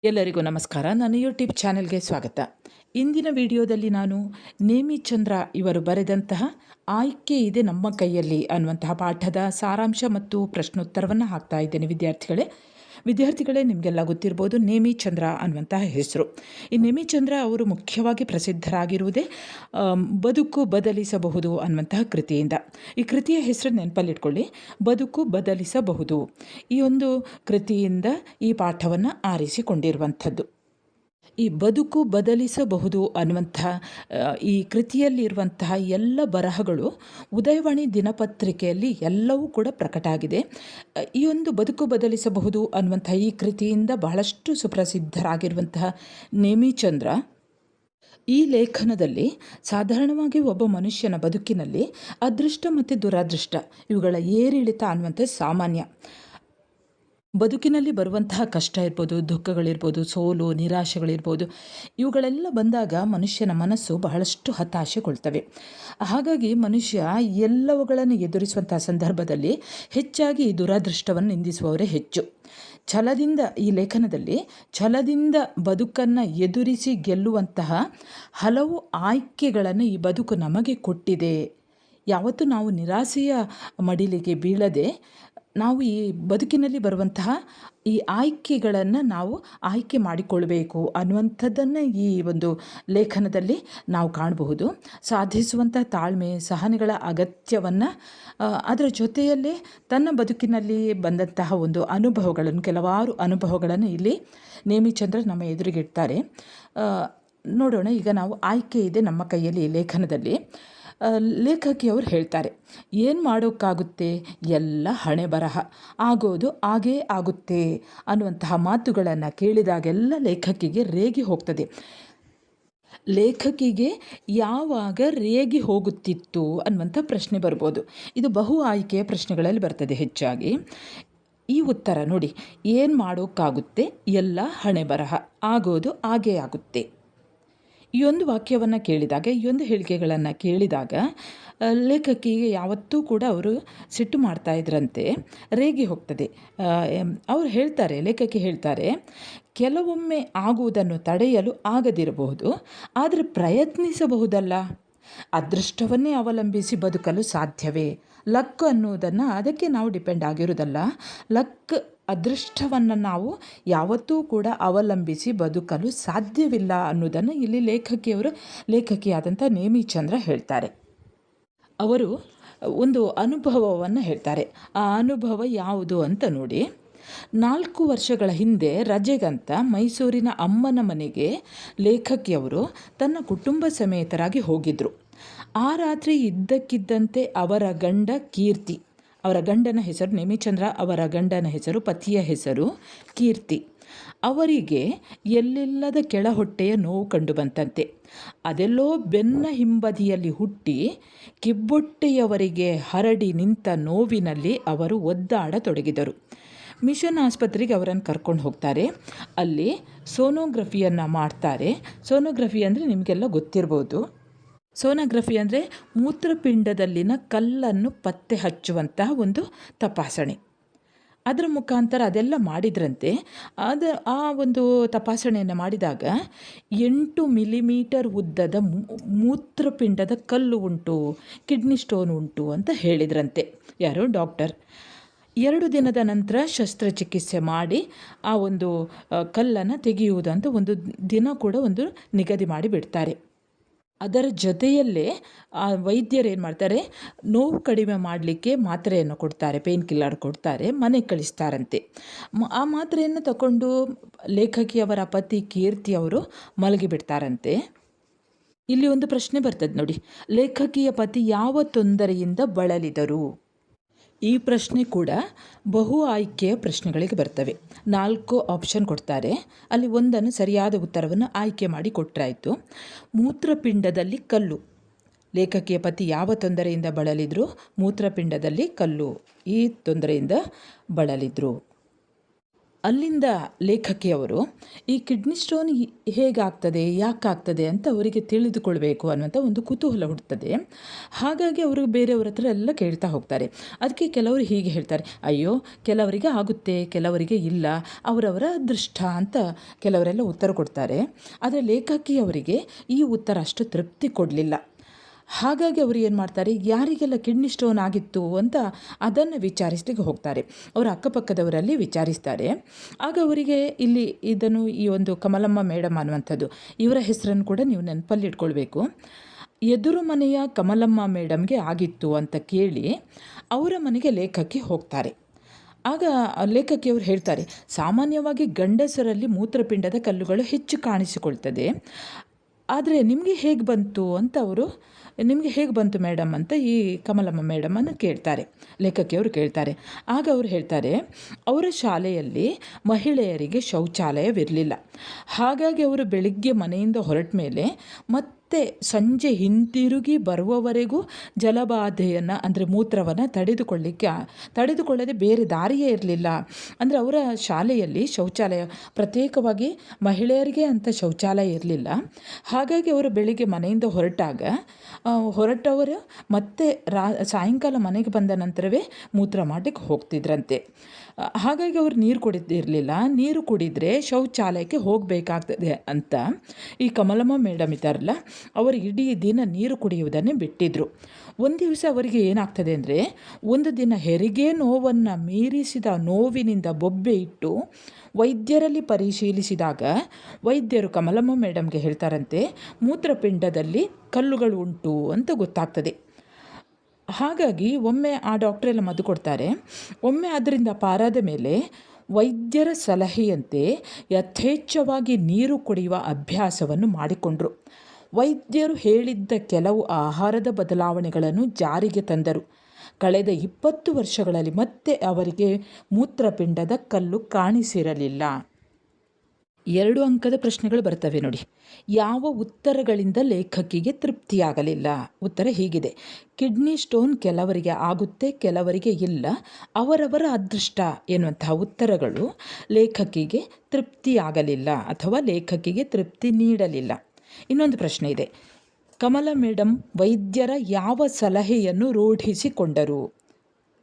ಎಲ್ಲರಿಗೂ ನಮಸ್ಕಾರ. ನನ್ನ ಯೂಟ್ಯೂಬ್ ಚಾನೆಲ್ಗೆ ಸ್ವಾಗತ. ಇಂದಿನ ವಿಡಿಯೋದಲ್ಲಿ ನಾನು ನೇಮಿಚಂದ್ರ ಇವರು ಬರೆದಂತಹ ಆಯ್ಕೆ ಇದೆ ನಮ್ಮ ಕೈಯಲ್ಲಿ ಅನ್ನುವಂತಹ ಪಾಠದ ಸಾರಾಂಶ ಮತ್ತು ಪ್ರಶ್ನೋತ್ತರವನ್ನು ಹಾಕ್ತಾ ಇದ್ದೇನೆ. ವಿದ್ಯಾರ್ಥಿಗಳೇ ನಿಮಗೆಲ್ಲ ಗೊತ್ತಿರ್ಬೋದು ನೇಮಿಚಂದ್ರ ಅನ್ನುವಂತಹ ಹೆಸರು. ಈ ನೇಮಿಚಂದ್ರ ಅವರು ಮುಖ್ಯವಾಗಿ ಪ್ರಸಿದ್ಧರಾಗಿರುವುದೇ ಬದುಕು ಬದಲಿಸಬಹುದು ಅನ್ನುವಂತಹ ಕೃತಿಯಿಂದ. ಈ ಕೃತಿಯ ಹೆಸರು ನೆನಪಲ್ಲಿಟ್ಕೊಳ್ಳಿ, ಬದುಕು ಬದಲಿಸಬಹುದು. ಈ ಒಂದು ಕೃತಿಯಿಂದ ಈ ಪಾಠವನ್ನು ಆರಿಸಿಕೊಂಡಿರುವಂಥದ್ದು. ಈ ಬದುಕು ಬದಲಿಸಬಹುದು ಅನ್ನುವಂಥ ಈ ಕೃತಿಯಲ್ಲಿರುವಂತಹ ಎಲ್ಲ ಬರಹಗಳು ಉದಯವಾಣಿ ದಿನಪತ್ರಿಕೆಯಲ್ಲಿ ಎಲ್ಲವೂ ಕೂಡ ಪ್ರಕಟ ಆಗಿದೆ. ಈ ಒಂದು ಬದುಕು ಬದಲಿಸಬಹುದು ಅನ್ನುವಂಥ ಈ ಕೃತಿಯಿಂದ ಬಹಳಷ್ಟು ಸುಪ್ರಸಿದ್ಧರಾಗಿರುವಂತಹ ನೇಮಿಚಂದ್ರ ಈ ಲೇಖನದಲ್ಲಿ ಸಾಧಾರಣವಾಗಿ ಒಬ್ಬ ಮನುಷ್ಯನ ಬದುಕಿನಲ್ಲಿ ಅದೃಷ್ಟ ಮತ್ತು ದುರಾದೃಷ್ಟ ಇವುಗಳ ಏರಿಳಿತ ಅನ್ನುವಂಥ ಸಾಮಾನ್ಯ. ಬದುಕಿನಲ್ಲಿ ಬರುವಂತಹ ಕಷ್ಟ ಇರ್ಬೋದು, ದುಃಖಗಳಿರ್ಬೋದು, ಸೋಲು ನಿರಾಶೆಗಳಿರ್ಬೋದು, ಇವುಗಳೆಲ್ಲ ಬಂದಾಗ ಮನುಷ್ಯನ ಮನಸ್ಸು ಬಹಳಷ್ಟು ಹತಾಶೆಗೊಳ್ತವೆ. ಹಾಗಾಗಿ ಮನುಷ್ಯ ಎಲ್ಲವುಗಳನ್ನು ಎದುರಿಸುವಂತಹ ಸಂದರ್ಭದಲ್ಲಿ ಹೆಚ್ಚಾಗಿ ಈ ದುರಾದೃಷ್ಟವನ್ನು ನಿಂದಿಸುವವರೇ ಹೆಚ್ಚು. ಛಲದಿಂದ ಈ ಲೇಖನದಲ್ಲಿ ಛಲದಿಂದ ಬದುಕನ್ನು ಎದುರಿಸಿ ಗೆಲ್ಲುವಂತಹ ಹಲವು ಆಯ್ಕೆಗಳನ್ನು ಈ ಬದುಕು ನಮಗೆ ಕೊಟ್ಟಿದೆ. ಯಾವತ್ತೂ ನಾವು ನಿರಾಸೆಯ ಮಡಿಲಿಗೆ ಬೀಳದೆ ನಾವು ಈ ಬದುಕಿನಲ್ಲಿ ಬರುವಂತಹ ಈ ಆಯ್ಕೆಗಳನ್ನು ನಾವು ಆಯ್ಕೆ ಮಾಡಿಕೊಳ್ಬೇಕು ಅನ್ನುವಂಥದ್ದನ್ನು ಈ ಒಂದು ಲೇಖನದಲ್ಲಿ ನಾವು ಕಾಣಬಹುದು. ಸಾಧಿಸುವಂಥ ತಾಳ್ಮೆ ಸಹನೆಗಳ ಅಗತ್ಯವನ್ನು, ಅದರ ಜೊತೆಯಲ್ಲೇ ತನ್ನ ಬದುಕಿನಲ್ಲಿ ಬಂದಂತಹ ಒಂದು ಅನುಭವಗಳನ್ನು, ಕೆಲವಾರು ಅನುಭವಗಳನ್ನು ಇಲ್ಲಿ ನೇಮಿಚಂದ್ರ ನಮ್ಮ ಎದುರಿಗಿಡ್ತಾರೆ. ನೋಡೋಣ. ಈಗ ನಾವು ಆಯ್ಕೆ ಇದೆ ನಮ್ಮ ಕೈಯಲ್ಲಿ ಈ ಲೇಖನದಲ್ಲಿ ಲೇಖಕಿಯವರು ಹೇಳ್ತಾರೆ, ಏನು ಮಾಡೋಕ್ಕಾಗುತ್ತೆ, ಎಲ್ಲ ಹಣೆ ಬರಹ, ಆಗೋದು ಹಾಗೇ ಆಗುತ್ತೆ ಅನ್ನುವಂತಹ ಮಾತುಗಳನ್ನು ಕೇಳಿದಾಗೆಲ್ಲ ಲೇಖಕಿಗೆ ರೇಗಿ ಹೋಗ್ತದೆ. ಲೇಖಕಿಗೆ ಯಾವಾಗ ರೇಗಿ ಹೋಗುತ್ತಿತ್ತು ಅನ್ನುವಂಥ ಪ್ರಶ್ನೆ ಬರ್ಬೋದು. ಇದು ಬಹು ಆಯ್ಕೆಯ ಪ್ರಶ್ನೆಗಳಲ್ಲಿ ಬರ್ತದೆ ಹೆಚ್ಚಾಗಿ. ಈ ಉತ್ತರ ನೋಡಿ, ಏನು ಮಾಡೋಕ್ಕಾಗುತ್ತೆ, ಎಲ್ಲ ಹಣೆ ಬರಹ, ಆಗೋದು ಹಾಗೇ ಆಗುತ್ತೆ. ಈ ಒಂದು ವಾಕ್ಯವನ್ನು ಕೇಳಿದಾಗ, ಈ ಒಂದು ಹೇಳಿಕೆಗಳನ್ನು ಕೇಳಿದಾಗ ಲೇಖಕಿಗೆ ಯಾವತ್ತೂ ಕೂಡ ಅವರು ಸಿಟ್ಟು ಮಾಡ್ತಾ ಇದ್ರಂತೆ, ರೇಗಿ ಹೋಗ್ತದೆ. ಅವರು ಹೇಳ್ತಾರೆ, ಲೇಖಕಿ ಹೇಳ್ತಾರೆ, ಕೆಲವೊಮ್ಮೆ ಆಗುವುದನ್ನು ತಡೆಯಲು ಆಗದಿರಬಹುದು, ಆದರೆ ಪ್ರಯತ್ನಿಸಬಹುದಲ್ಲ. ಅದೃಷ್ಟವನ್ನೇ ಅವಲಂಬಿಸಿ ಬದುಕಲು ಸಾಧ್ಯವೇ? ಲಕ್ ಅನ್ನುವುದನ್ನು ಅದಕ್ಕೆ ನಾವು ಡಿಪೆಂಡ್ ಆಗಿರೋದಲ್ಲ. ಲಕ್ ಅದೃಷ್ಟವನ್ನು ನಾವು ಯಾವತ್ತೂ ಕೂಡ ಅವಲಂಬಿಸಿ ಬದುಕಲು ಸಾಧ್ಯವಿಲ್ಲ ಅನ್ನೋದನ್ನು ಇಲ್ಲಿ ಲೇಖಕಿಯಾದಂಥ ನೇಮಿಚಂದ್ರ ಹೇಳ್ತಾರೆ. ಅವರು ಒಂದು ಅನುಭವವನ್ನು ಹೇಳ್ತಾರೆ. ಆ ಅನುಭವ ಯಾವುದು ಅಂತ ನೋಡಿ. 4 ವರ್ಷಗಳ ಹಿಂದೆ ರಜೆಗಂತ ಮೈಸೂರಿನ ಅಮ್ಮನ ಮನೆಗೆ ಲೇಖಕಿಯವರು ತನ್ನ ಕುಟುಂಬ ಸಮೇತರಾಗಿ ಹೋಗಿದ್ದರು. ಆ ರಾತ್ರಿ ಇದ್ದಕ್ಕಿದ್ದಂತೆ ಅವರ ಗಂಡ ಕೀರ್ತಿ, ಅವರ ಗಂಡನ ಹೆಸರು ನೇಮಿಚಂದ್ರ, ಅವರ ಗಂಡನ ಹೆಸರು, ಪತಿಯ ಹೆಸರು ಕೀರ್ತಿ, ಅವರಿಗೆ ಎಲ್ಲಿಲ್ಲದ ಕೆಳಹೊಟ್ಟೆಯ ನೋವು ಕಂಡು ಬಂತಂತೆ. ಅದೆಲ್ಲೋ ಬೆನ್ನ ಹಿಂಬದಿಯಲ್ಲಿ ಹುಟ್ಟಿ ಕಿಬ್ಬೊಟ್ಟೆಯವರಿಗೆ ಹರಡಿ ನಿಂತ ನೋವಿನಲ್ಲಿ ಅವರು ಒದ್ದಾಡತೊಡಗಿದರು. ಮಿಷನ್ ಆಸ್ಪತ್ರೆಗೆ ಅವರನ್ನು ಕರ್ಕೊಂಡು ಹೋಗ್ತಾರೆ. ಅಲ್ಲಿ ಸೋನೋಗ್ರಫಿಯನ್ನು ಮಾಡ್ತಾರೆ. ಸೋನೋಗ್ರಫಿ ಅಂದರೆ ನಿಮಗೆಲ್ಲ ಗೊತ್ತಿರ್ಬೋದು. ಸೋನೋಗ್ರಫಿ ಅಂದರೆ ಮೂತ್ರಪಿಂಡದಲ್ಲಿನ ಕಲ್ಲನ್ನು ಪತ್ತೆ ಹಚ್ಚುವಂತಹ ಒಂದು ತಪಾಸಣೆ. ಅದರ ಮುಖಾಂತರ ಅದೆಲ್ಲ ಮಾಡಿದ್ರಂತೆ. ಆ ಒಂದು ತಪಾಸಣೆಯನ್ನು ಮಾಡಿದಾಗ 8 ಮಿಲಿಮೀಟರ್ ಉದ್ದದ ಮೂತ್ರಪಿಂಡದ ಕಲ್ಲು ಉಂಟು, ಕಿಡ್ನಿ ಸ್ಟೋನ್ ಉಂಟು ಅಂತ ಹೇಳಿದ್ರಂತೆ ಯಾರು? ಡಾಕ್ಟರ್. 2 ದಿನದ ನಂತರ ಶಸ್ತ್ರಚಿಕಿತ್ಸೆ ಮಾಡಿ ಆ ಒಂದು ಕಲ್ಲನ್ನು ತೆಗೆಯುವುದಂತ ಒಂದು ದಿನ ಕೂಡ ಒಂದು ನಿಗದಿ ಮಾಡಿ ಬಿಡ್ತಾರೆ. ಅದರ ಜೊತೆಯಲ್ಲೇ ಆ ವೈದ್ಯರು ಏನು ಮಾಡ್ತಾರೆ, ನೋವು ಕಡಿಮೆ ಮಾಡಲಿಕ್ಕೆ ಮಾತ್ರೆಯನ್ನು ಕೊಡ್ತಾರೆ, ಪೇನ್ ಕಿಲ್ಲರ್ ಕೊಡ್ತಾರೆ, ಮನೆಗೆ ಕಳಿಸ್ತಾರಂತೆ. ಆ ಮಾತ್ರೆಯನ್ನು ತಗೊಂಡು ಲೇಖಕಿಯವರ ಪತಿ ಕೀರ್ತಿಯವರು ಮಲಗಿಬಿಡ್ತಾರಂತೆ. ಇಲ್ಲಿ ಒಂದು ಪ್ರಶ್ನೆ ಬರ್ತದೆ ನೋಡಿ, ಲೇಖಕಿಯ ಪತಿ ಯಾವ ತೊಂದರೆಯಿಂದ ಬಳಲಿದರು? ಈ ಪ್ರಶ್ನೆ ಕೂಡ ಬಹು ಆಯ್ಕೆಯ ಪ್ರಶ್ನೆಗಳಿಗೆ ಬರ್ತವೆ. 4 ಆಪ್ಷನ್ ಕೊಡ್ತಾರೆ. ಅಲ್ಲಿ ಒಂದನ್ನು ಸರಿಯಾದ ಉತ್ತರವನ್ನು ಆಯ್ಕೆ ಮಾಡಿ ಕೊಟ್ಟರಾಯಿತು. ಮೂತ್ರಪಿಂಡದಲ್ಲಿ ಕಲ್ಲು, ಲೇಖಕಿಯ ಪತಿ ಯಾವ ತೊಂದರೆಯಿಂದ ಬಳಲಿದ್ರು? ಮೂತ್ರಪಿಂಡದಲ್ಲಿ ಕಲ್ಲು, ಈ ತೊಂದರೆಯಿಂದ ಬಳಲಿದ್ರು. ಅಲ್ಲಿಂದ ಲೇಖಕಿಯವರು ಈ ಕಿಡ್ನಿ ಸ್ಟೋನ್ ಹೇಗಾಗ್ತದೆ, ಯಾಕಾಗ್ತದೆ ಅಂತ ಅವರಿಗೆ ತಿಳಿದುಕೊಳ್ಬೇಕು ಅನ್ನುವಂಥ ಒಂದು ಕುತೂಹಲ ಹುಡ್ತದೆ. ಹಾಗಾಗಿ ಅವರು ಬೇರೆಯವ್ರ ಹತ್ರ ಎಲ್ಲ ಕೇಳ್ತಾ ಹೋಗ್ತಾರೆ. ಅದಕ್ಕೆ ಕೆಲವರು ಹೀಗೆ ಹೇಳ್ತಾರೆ, ಅಯ್ಯೋ ಕೆಲವರಿಗೆ ಆಗುತ್ತೆ, ಕೆಲವರಿಗೆ ಇಲ್ಲ, ಅವರವರ ಅದೃಷ್ಟ ಅಂತ ಕೆಲವರೆಲ್ಲ ಉತ್ತರ ಕೊಡ್ತಾರೆ. ಆದರೆ ಲೇಖಕಿಯವರಿಗೆ ಈ ಉತ್ತರ ಅಷ್ಟು ತೃಪ್ತಿ ಕೊಡಲಿಲ್ಲ. ಹಾಗಾಗಿ ಅವರು ಏನು ಮಾಡ್ತಾರೆ, ಯಾರಿಗೆಲ್ಲ ಕಿಡ್ನಿ ಸ್ಟೋನ್ ಆಗಿತ್ತು ಅಂತ ಅದನ್ನು ವಿಚಾರಿಸಲಿಕ್ಕೆ ಹೋಗ್ತಾರೆ. ಅವರ ಅಕ್ಕಪಕ್ಕದವರಲ್ಲಿ ವಿಚಾರಿಸ್ತಾರೆ. ಆಗ ಅವರಿಗೆ ಈ ಒಂದು ಕಮಲಮ್ಮ ಮೇಡಮ್ ಅನ್ನುವಂಥದ್ದು, ಇವರ ಹೆಸರನ್ನು ಕೂಡ ನೀವು ನೆನಪಲ್ಲಿ ಇಟ್ಕೊಳ್ಬೇಕು. ಎದುರು ಮನೆಯ ಕಮಲಮ್ಮ ಮೇಡಮ್ಗೆ ಆಗಿತ್ತು ಅಂತ ಕೇಳಿ ಅವರ ಮನೆಗೆ ಲೇಖಕಿ ಹೋಗ್ತಾರೆ. ಆಗ ಲೇಖಕಿಯವರು ಹೇಳ್ತಾರೆ, ಸಾಮಾನ್ಯವಾಗಿ ಗಂಡಸರಲ್ಲಿ ಮೂತ್ರಪಿಂಡದ ಕಲ್ಲುಗಳು ಹೆಚ್ಚು ಕಾಣಿಸಿಕೊಳ್ತದೆ, ಆದರೆ ನಿಮಗೆ ಹೇಗೆ ಬಂತು ಅಂತ ನಿಮಗೆ ಹೇಗೆ ಬಂತು ಮೇಡಮ್ ಅಂತ ಈ ಕಮಲಮ್ಮ ಮೇಡಮನ್ನು ಕೇಳ್ತಾರೆ, ಲೇಖಕಿಯವರು ಕೇಳ್ತಾರೆ. ಆಗ ಅವರು ಹೇಳ್ತಾರೆ, ಅವರ ಶಾಲೆಯಲ್ಲಿ ಮಹಿಳೆಯರಿಗೆ ಶೌಚಾಲಯವಿರಲಿಲ್ಲ. ಹಾಗಾಗಿ ಅವರು ಬೆಳಿಗ್ಗೆ ಮನೆಯಿಂದ ಹೊರಟ ಮೇಲೆ ಮತ್ತೆ ಸಂಜೆ ಹಿಂತಿರುಗಿ ಬರುವವರೆಗೂ ಜಲಬಾಧೆಯನ್ನು ಅಂದರೆ ಮೂತ್ರವನ್ನು ತಡೆದುಕೊಳ್ಳದೆ ಬೇರೆ ದಾರಿಯೇ ಇರಲಿಲ್ಲ. ಅಂದರೆ ಅವರ ಶಾಲೆಯಲ್ಲಿ ಶೌಚಾಲಯ ಪ್ರತ್ಯೇಕವಾಗಿ ಮಹಿಳೆಯರಿಗೆ ಅಂತ ಶೌಚಾಲಯ ಇರಲಿಲ್ಲ. ಹಾಗಾಗಿ ಅವರು ಬೆಳಿಗ್ಗೆ ಮನೆಯಿಂದ ಹೊರಟವರು ಮತ್ತೆ ಸಾಯಂಕಾಲ ಮನೆಗೆ ಬಂದ ನಂತರವೇ ಮೂತ್ರ ಮಾಡಲಿಕ್ಕೆ ಹೋಗ್ತಿದ್ರಂತೆ. ಹಾಗಾಗಿ ಅವರು ನೀರು ಕುಡಿದಿರಲಿಲ್ಲ. ನೀರು ಕುಡಿದರೆ ಶೌಚಾಲಯಕ್ಕೆ ಹೋಗಬೇಕಾಗ್ತದೆ ಅಂತ ಈ ಕಮಲಮ್ಮ ಮೇಡಮ್ ಇದ್ದಾರಲ್ಲ, ಅವರು ಇಡೀ ದಿನ ನೀರು ಕುಡಿಯುವುದನ್ನೇ ಬಿಟ್ಟಿದ್ರು. ಒಂದು ದಿವಸ ಅವರಿಗೆ ಏನಾಗ್ತದೆ ಅಂದರೆ, ಒಂದು ದಿನ ಹೆರಿಗೆ ನೋವನ್ನು ಮೀರಿಸಿದ ನೋವಿನಿಂದ ಬೊಬ್ಬೆ ಇಟ್ಟು ವೈದ್ಯರಲ್ಲಿ ಪರಿಶೀಲಿಸಿದಾಗ ವೈದ್ಯರು ಕಮಲಮ್ಮ ಮೇಡಮ್ಗೆ ಹೇಳ್ತಾರಂತೆ, ಮೂತ್ರಪಿಂಡದಲ್ಲಿ ಕಲ್ಲುಗಳು ಉಂಟು ಅಂತ ಗೊತ್ತಾಗ್ತದೆ. ಹಾಗಾಗಿ ಒಮ್ಮೆ ಆ ಡಾಕ್ಟ್ರೆಲ್ಲ ಮದ್ದು ಕೊಡ್ತಾರೆ. ಒಮ್ಮೆ ಅದರಿಂದ ಪಾರಾದ ಮೇಲೆ ವೈದ್ಯರ ಸಲಹೆಯಂತೆ ಯಥೇಚ್ಛವಾಗಿ ನೀರು ಕುಡಿಯುವ ಅಭ್ಯಾಸವನ್ನು ಮಾಡಿಕೊಂಡರು. ವೈದ್ಯರು ಹೇಳಿದ್ದ ಕೆಲವು ಆಹಾರದ ಬದಲಾವಣೆಗಳನ್ನು ಜಾರಿಗೆ ತಂದರು. ಕಳೆದ 20 ವರ್ಷಗಳಲ್ಲಿ ಮತ್ತೆ ಅವರಿಗೆ ಮೂತ್ರಪಿಂಡದ ಕಲ್ಲು ಕಾಣಿಸಿರಲಿಲ್ಲ. 2 ಅಂಕದ ಪ್ರಶ್ನೆಗಳು ಬರ್ತವೆ ನೋಡಿ. ಯಾವ ಉತ್ತರಗಳಿಂದ ಲೇಖಕಿಗೆ ತೃಪ್ತಿಯಾಗಲಿಲ್ಲ? ಉತ್ತರ ಹೀಗಿದೆ, ಕಿಡ್ನಿ ಸ್ಟೋನ್ ಕೆಲವರಿಗೆ ಆಗುತ್ತೆ, ಕೆಲವರಿಗೆ ಇಲ್ಲ, ಅವರವರ ಅದೃಷ್ಟ ಎನ್ನುವಂತಹ ಉತ್ತರಗಳು ಲೇಖಕಿಗೆ ತೃಪ್ತಿಯಾಗಲಿಲ್ಲ ಅಥವಾ ಲೇಖಕಿಗೆ ತೃಪ್ತಿ ನೀಡಲಿಲ್ಲ. ಇನ್ನೊಂದು ಪ್ರಶ್ನೆ ಇದೆ, ಕಮಲ ಮೇಡಮ್ ವೈದ್ಯರ ಯಾವ ಸಲಹೆಯನ್ನು ರೂಢಿಸಿಕೊಂಡರು?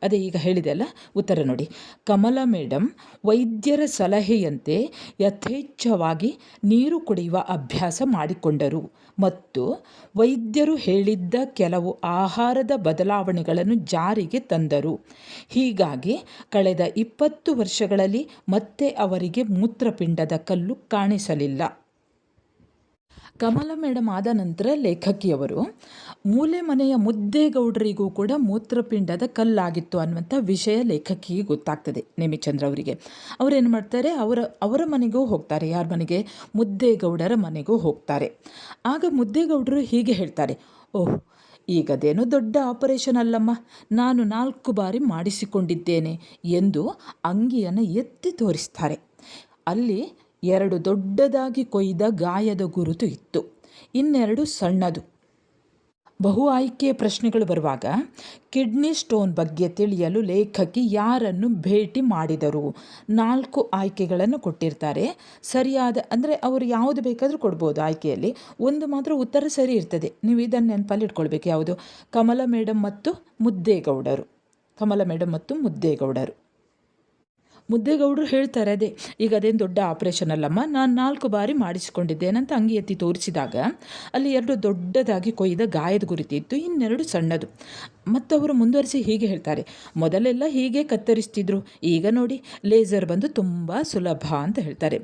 ಅದೇ ಈಗ ಹೇಳಿದೆ ಅಲ್ಲ, ಉತ್ತರ ನೋಡಿ. ಕಮಲ ಮೇಡಮ್ ವೈದ್ಯರ ಸಲಹೆಯಂತೆ ಯಥೇಚ್ಛವಾಗಿ ನೀರು ಕುಡಿಯುವ ಅಭ್ಯಾಸ ಮಾಡಿಕೊಂಡರು ಮತ್ತು ವೈದ್ಯರು ಹೇಳಿದ್ದ ಕೆಲವು ಆಹಾರದ ಬದಲಾವಣೆಗಳನ್ನು ಜಾರಿಗೆ ತಂದರು. ಹೀಗಾಗಿ ಕಳೆದ 20 ವರ್ಷಗಳಲ್ಲಿ ಮತ್ತೆ ಅವರಿಗೆ ಮೂತ್ರಪಿಂಡದ ಕಲ್ಲು ಕಾಣಿಸಲಿಲ್ಲ. ಕಮಲ ಮೇಡಮ್ ಆದ ನಂತರ ಲೇಖಕಿಯವರು ಮೂಲೆ ಮನೆಯ ಮುದ್ದೇಗೌಡರಿಗೂ ಕೂಡ ಮೂತ್ರಪಿಂಡದ ಕಲ್ಲಾಗಿತ್ತು ಅನ್ನುವಂಥ ವಿಷಯ ಲೇಖಕಿಗೆ ಗೊತ್ತಾಗ್ತದೆ, ನೇಮಿಚಂದ್ರ ಅವರಿಗೆ. ಅವರೇನು ಮಾಡ್ತಾರೆ, ಅವರ ಮನೆಗೂ ಹೋಗ್ತಾರೆ. ಯಾರ ಮನೆಗೆ? ಮುದ್ದೇಗೌಡರ ಮನೆಗೂ ಹೋಗ್ತಾರೆ. ಆಗ ಮುದ್ದೇಗೌಡರು ಹೀಗೆ ಹೇಳ್ತಾರೆ, ಓಹ್, ಈಗದೇನು ದೊಡ್ಡ ಆಪರೇಷನ್ ಅಲ್ಲಮ್ಮ, ನಾನು 4 ಬಾರಿ ಮಾಡಿಸಿಕೊಂಡಿದ್ದೇನೆ ಎಂದು ಅಂಗಿಯನ್ನು ಎತ್ತಿ ತೋರಿಸ್ತಾರೆ. ಅಲ್ಲಿ 2 ದೊಡ್ಡದಾಗಿ ಕೊಯ್ದ ಗಾಯದ ಗುರುತು ಇತ್ತು, ಇನ್ನೆರಡು ಸಣ್ಣದು. ಬಹು ಆಯ್ಕೆಯ ಪ್ರಶ್ನೆಗಳು ಬರುವಾಗ ಕಿಡ್ನಿ ಸ್ಟೋನ್ ಬಗ್ಗೆ ತಿಳಿಯಲು ಲೇಖಕಿ ಯಾರನ್ನು ಭೇಟಿ ಮಾಡಿದರು? 4 ಆಯ್ಕೆಗಳನ್ನು ಕೊಟ್ಟಿರ್ತಾರೆ. ಸರಿಯಾದ ಅಂದರೆ ಅವರು ಯಾವುದು ಬೇಕಾದರೂ ಕೊಡ್ಬೋದು ಆಯ್ಕೆಯಲ್ಲಿ. ಒಂದು ಮಾತ್ರ ಉತ್ತರ ಸರಿ ಇರ್ತದೆ. ನೀವು ಇದನ್ನು ನೆನಪಲ್ಲಿ ಇಟ್ಕೊಳ್ಬೇಕು. ಯಾವುದು? ಕಮಲ ಮೇಡಮ್ ಮತ್ತು ಮುದ್ದೇಗೌಡರು. ಮುದ್ದೇಗೌಡರು ಹೇಳ್ತಾರೆ, ಈಗ ಅದೇನು ದೊಡ್ಡ ಆಪರೇಷನ್ ಅಲ್ಲಮ್ಮ, ನಾನು 4 ಬಾರಿ ಮಾಡಿಸಿಕೊಂಡಿದ್ದೇನಂತ ಅಂಗಿ ಎತ್ತಿ ತೋರಿಸಿದಾಗ ಅಲ್ಲಿ 2 ದೊಡ್ಡದಾಗಿ ಕೊಯ್ದ ಗಾಯದ ಗುರುತಿತ್ತು, ಇನ್ನೆರಡು ಸಣ್ಣದು. ಮತ್ತು ಅವರು ಮುಂದುವರಿಸಿ ಹೀಗೆ ಹೇಳ್ತಾರೆ, ಮೊದಲೆಲ್ಲ ಹೀಗೆ ಕತ್ತರಿಸ್ತಿದ್ರು, ಈಗ ನೋಡಿ ಲೇಸರ್ ಬಂದು ತುಂಬ ಸುಲಭ ಅಂತ ಹೇಳ್ತಾರೆ.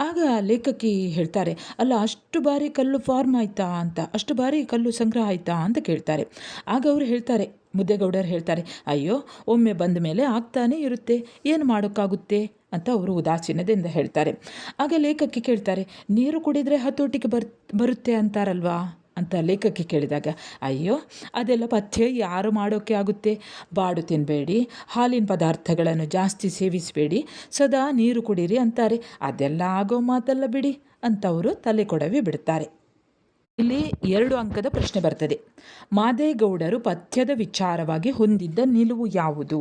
ಆಗ ಲೇಖಕಿ ಹೇಳ್ತಾರೆ, ಅಲ್ಲ ಅಷ್ಟು ಬಾರಿ ಕಲ್ಲು ಫಾರ್ಮ್ ಆಯಿತಾ ಅಂತ, ಅಷ್ಟು ಬಾರಿ ಕಲ್ಲು ಸಂಗ್ರಹ ಆಯಿತಾ ಅಂತ ಕೇಳ್ತಾರೆ. ಆಗ ಅವರು ಹೇಳ್ತಾರೆ, ಮುದ್ದೇಗೌಡರು ಹೇಳ್ತಾರೆ, ಅಯ್ಯೋ ಒಮ್ಮೆ ಬಂದ ಮೇಲೆ ಆಗ್ತಾನೇ ಇರುತ್ತೆ, ಏನು ಮಾಡೋಕ್ಕಾಗುತ್ತೆ ಅಂತ ಅವರು ಉದಾಸೀನದಿಂದ ಹೇಳ್ತಾರೆ. ಆಗ ಲೇಖಕಿ ಕೇಳ್ತಾರೆ, ನೀರು ಕುಡಿದರೆ ಹತೋಟಿಗೆ ಬರುತ್ತೆ ಅಂತಾರಲ್ವಾ ಅಂತ ಲೇಖಕಿ ಕೇಳಿದಾಗ, ಅಯ್ಯೋ ಅದೆಲ್ಲ ಪಥ್ಯ ಯಾರು ಮಾಡೋಕ್ಕೆ ಆಗುತ್ತೆ, ಬಾಡು ತಿನ್ನಬೇಡಿ, ಹಾಲಿನ ಪದಾರ್ಥಗಳನ್ನು ಜಾಸ್ತಿ ಸೇವಿಸಬೇಡಿ, ಸದಾ ನೀರು ಕುಡೀರಿ ಅಂತಾರೆ, ಅದೆಲ್ಲ ಆಗೋ ಮಾತಲ್ಲ ಬಿಡಿ ಅಂತ ಅವರು ತಲೆ ಕೊಡವಿ ಬಿಡ್ತಾರೆ. ಇಲ್ಲಿ 2 ಅಂಕದ ಪ್ರಶ್ನೆ ಬರ್ತದೆ. ಮಾದೇಗೌಡರು ಪಥ್ಯದ ವಿಚಾರವಾಗಿ ಹೊಂದಿದ್ದ ನಿಲುವು ಯಾವುದು?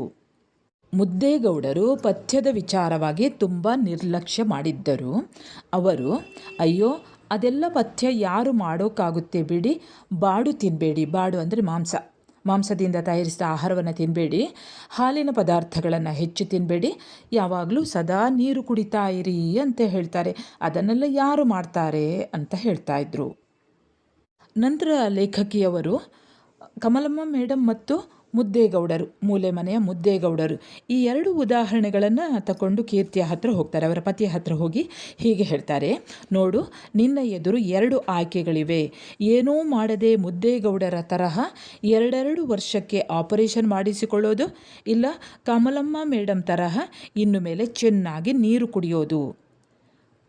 ಮುದ್ದೇಗೌಡರು ಪಥ್ಯದ ವಿಚಾರವಾಗಿ ತುಂಬ ನಿರ್ಲಕ್ಷ್ಯ ಮಾಡಿದ್ದರು. ಅವರು, ಅಯ್ಯೋ ಅದೆಲ್ಲ ಪಥ್ಯ ಯಾರು ಮಾಡೋಕ್ಕಾಗುತ್ತೆ ಬಿಡಿ, ಬಾಡು ತಿನ್ನಬೇಡಿ, ಬಾಡು ಅಂದರೆ ಮಾಂಸದಿಂದ ತಯಾರಿಸಿದ ಆಹಾರವನ್ನು ತಿನ್ನಬೇಡಿ, ಹಾಲಿನ ಪದಾರ್ಥಗಳನ್ನು ಹೆಚ್ಚು ತಿನ್ನಬೇಡಿ, ಯಾವಾಗಲೂ ಸದಾ ನೀರು ಕುಡಿತಾ ಇರಿ ಅಂತ ಹೇಳ್ತಾರೆ, ಅದನ್ನೆಲ್ಲ ಯಾರು ಮಾಡ್ತಾರೆ ಅಂತ ಹೇಳ್ತಾ ಇದ್ರು. ನಂತರ ಲೇಖಕಿಯವರು ಕಮಲಮ್ಮ ಮೇಡಮ್ ಮತ್ತು ಮುದ್ದೇಗೌಡರು, ಮೂಲೆ ಮನೆಯ ಮುದ್ದೇಗೌಡರು, ಈ ಎರಡು ಉದಾಹರಣೆಗಳನ್ನು ತಗೊಂಡು ಕೀರ್ತಿಯ ಹತ್ರ ಹೋಗ್ತಾರೆ. ಅವರ ಪತಿಯ ಹತ್ರ ಹೋಗಿ ಹೀಗೆ ಹೇಳ್ತಾರೆ, ನೋಡು ನಿನ್ನ ಎದುರು ಎರಡು ಆಯ್ಕೆಗಳಿವೆ. ಏನೂ ಮಾಡದೆ ಮುದ್ದೇಗೌಡರ ತರಹ 2 ವರ್ಷಕ್ಕೆ ಆಪರೇಷನ್ ಮಾಡಿಸಿಕೊಳ್ಳೋದು, ಇಲ್ಲ ಕಮಲಮ್ಮ ಮೇಡಮ್ ತರಹ ಇನ್ನು ಮೇಲೆ ಚೆನ್ನಾಗಿ ನೀರು ಕುಡಿಯೋದು.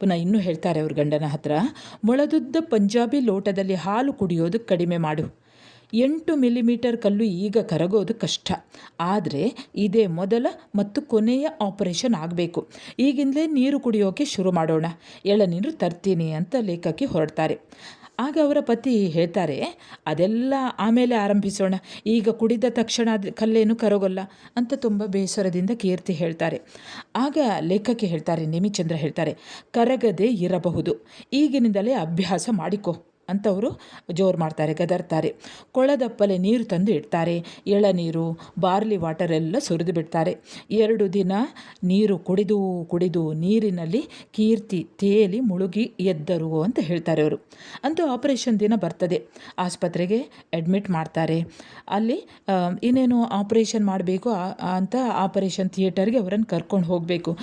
ಪುನಃ ಇನ್ನೂ ಹೇಳ್ತಾರೆ ಅವ್ರ ಗಂಡನ ಹತ್ರ, ಮೊಳದುದ್ದ ಪಂಜಾಬಿ ಲೋಟದಲ್ಲಿ ಹಾಲು ಕುಡಿಯೋದು ಕಡಿಮೆ ಮಾಡು. 8 ಮಿಲಿಮೀಟರ್ ಕಲ್ಲು ಈಗ ಕರಗೋದು ಕಷ್ಟ, ಆದರೆ ಇದೇ ಮೊದಲ ಮತ್ತು ಕೊನೆಯ ಆಪರೇಷನ್ ಆಗಬೇಕು. ಈಗಿಂದಲೇ ನೀರು ಕುಡಿಯೋಕೆ ಶುರು ಮಾಡೋಣ, ಎಳನೀರು ತರ್ತೀನಿ ಅಂತ ಲೇಖಕಿ ಹೊರಡ್ತಾರೆ. ಆಗ ಅವರ ಪತಿ ಹೇಳ್ತಾರೆ, ಅದೆಲ್ಲ ಆಮೇಲೆ ಆರಂಭಿಸೋಣ, ಈಗ ಕುಡಿದ ತಕ್ಷಣ ಕಲ್ಲೇನು ಕರಗೋಲ್ಲ ಅಂತ ತುಂಬ ಬೇಸರದಿಂದ ಕೀರ್ತಿ ಹೇಳ್ತಾರೆ. ಆಗ ಲೇಖಕಿ ಹೇಳ್ತಾರೆ, ನೇಮಿಚಂದ್ರ ಹೇಳ್ತಾರೆ, ಕರಗದೇ ಇರಬಹುದು, ಈಗಿನಿಂದಲೇ ಅಭ್ಯಾಸ ಮಾಡಿಕೊ ಅಂತ ಅವರು ಜೋರು ಮಾಡ್ತಾರೆ, ಗದರ್ತಾರೆ. ಕೊಳದಪ್ಪಲೆ ನೀರು ತಂದು ಇಡ್ತಾರೆ. ಎಳನೀರು, ಬಾರ್ಲಿ ವಾಟರ್ ಎಲ್ಲ ಸುರಿದು ಬಿಡ್ತಾರೆ. 2 ದಿನ ನೀರು ಕುಡಿದು ಕುಡಿದು ನೀರಿನಲ್ಲಿ ಕೀರ್ತಿ ತೇಲಿ ಮುಳುಗಿ ಎದ್ದರು ಅಂತ ಹೇಳ್ತಾರೆ ಅವರು. ಅಂತೂ ಆಪರೇಷನ್ ದಿನ ಬರ್ತದೆ. ಆಸ್ಪತ್ರೆಗೆ ಅಡ್ಮಿಟ್ ಮಾಡ್ತಾರೆ. ಅಲ್ಲಿ ಇನ್ನೇನು ಆಪರೇಷನ್ ಮಾಡಬೇಕು ಅಂತ ಆಪರೇಷನ್ ಥಿಯೇಟರ್ಗೆ ಅವರನ್ನು ಕರ್ಕೊಂಡು ಹೋಗಬೇಕು.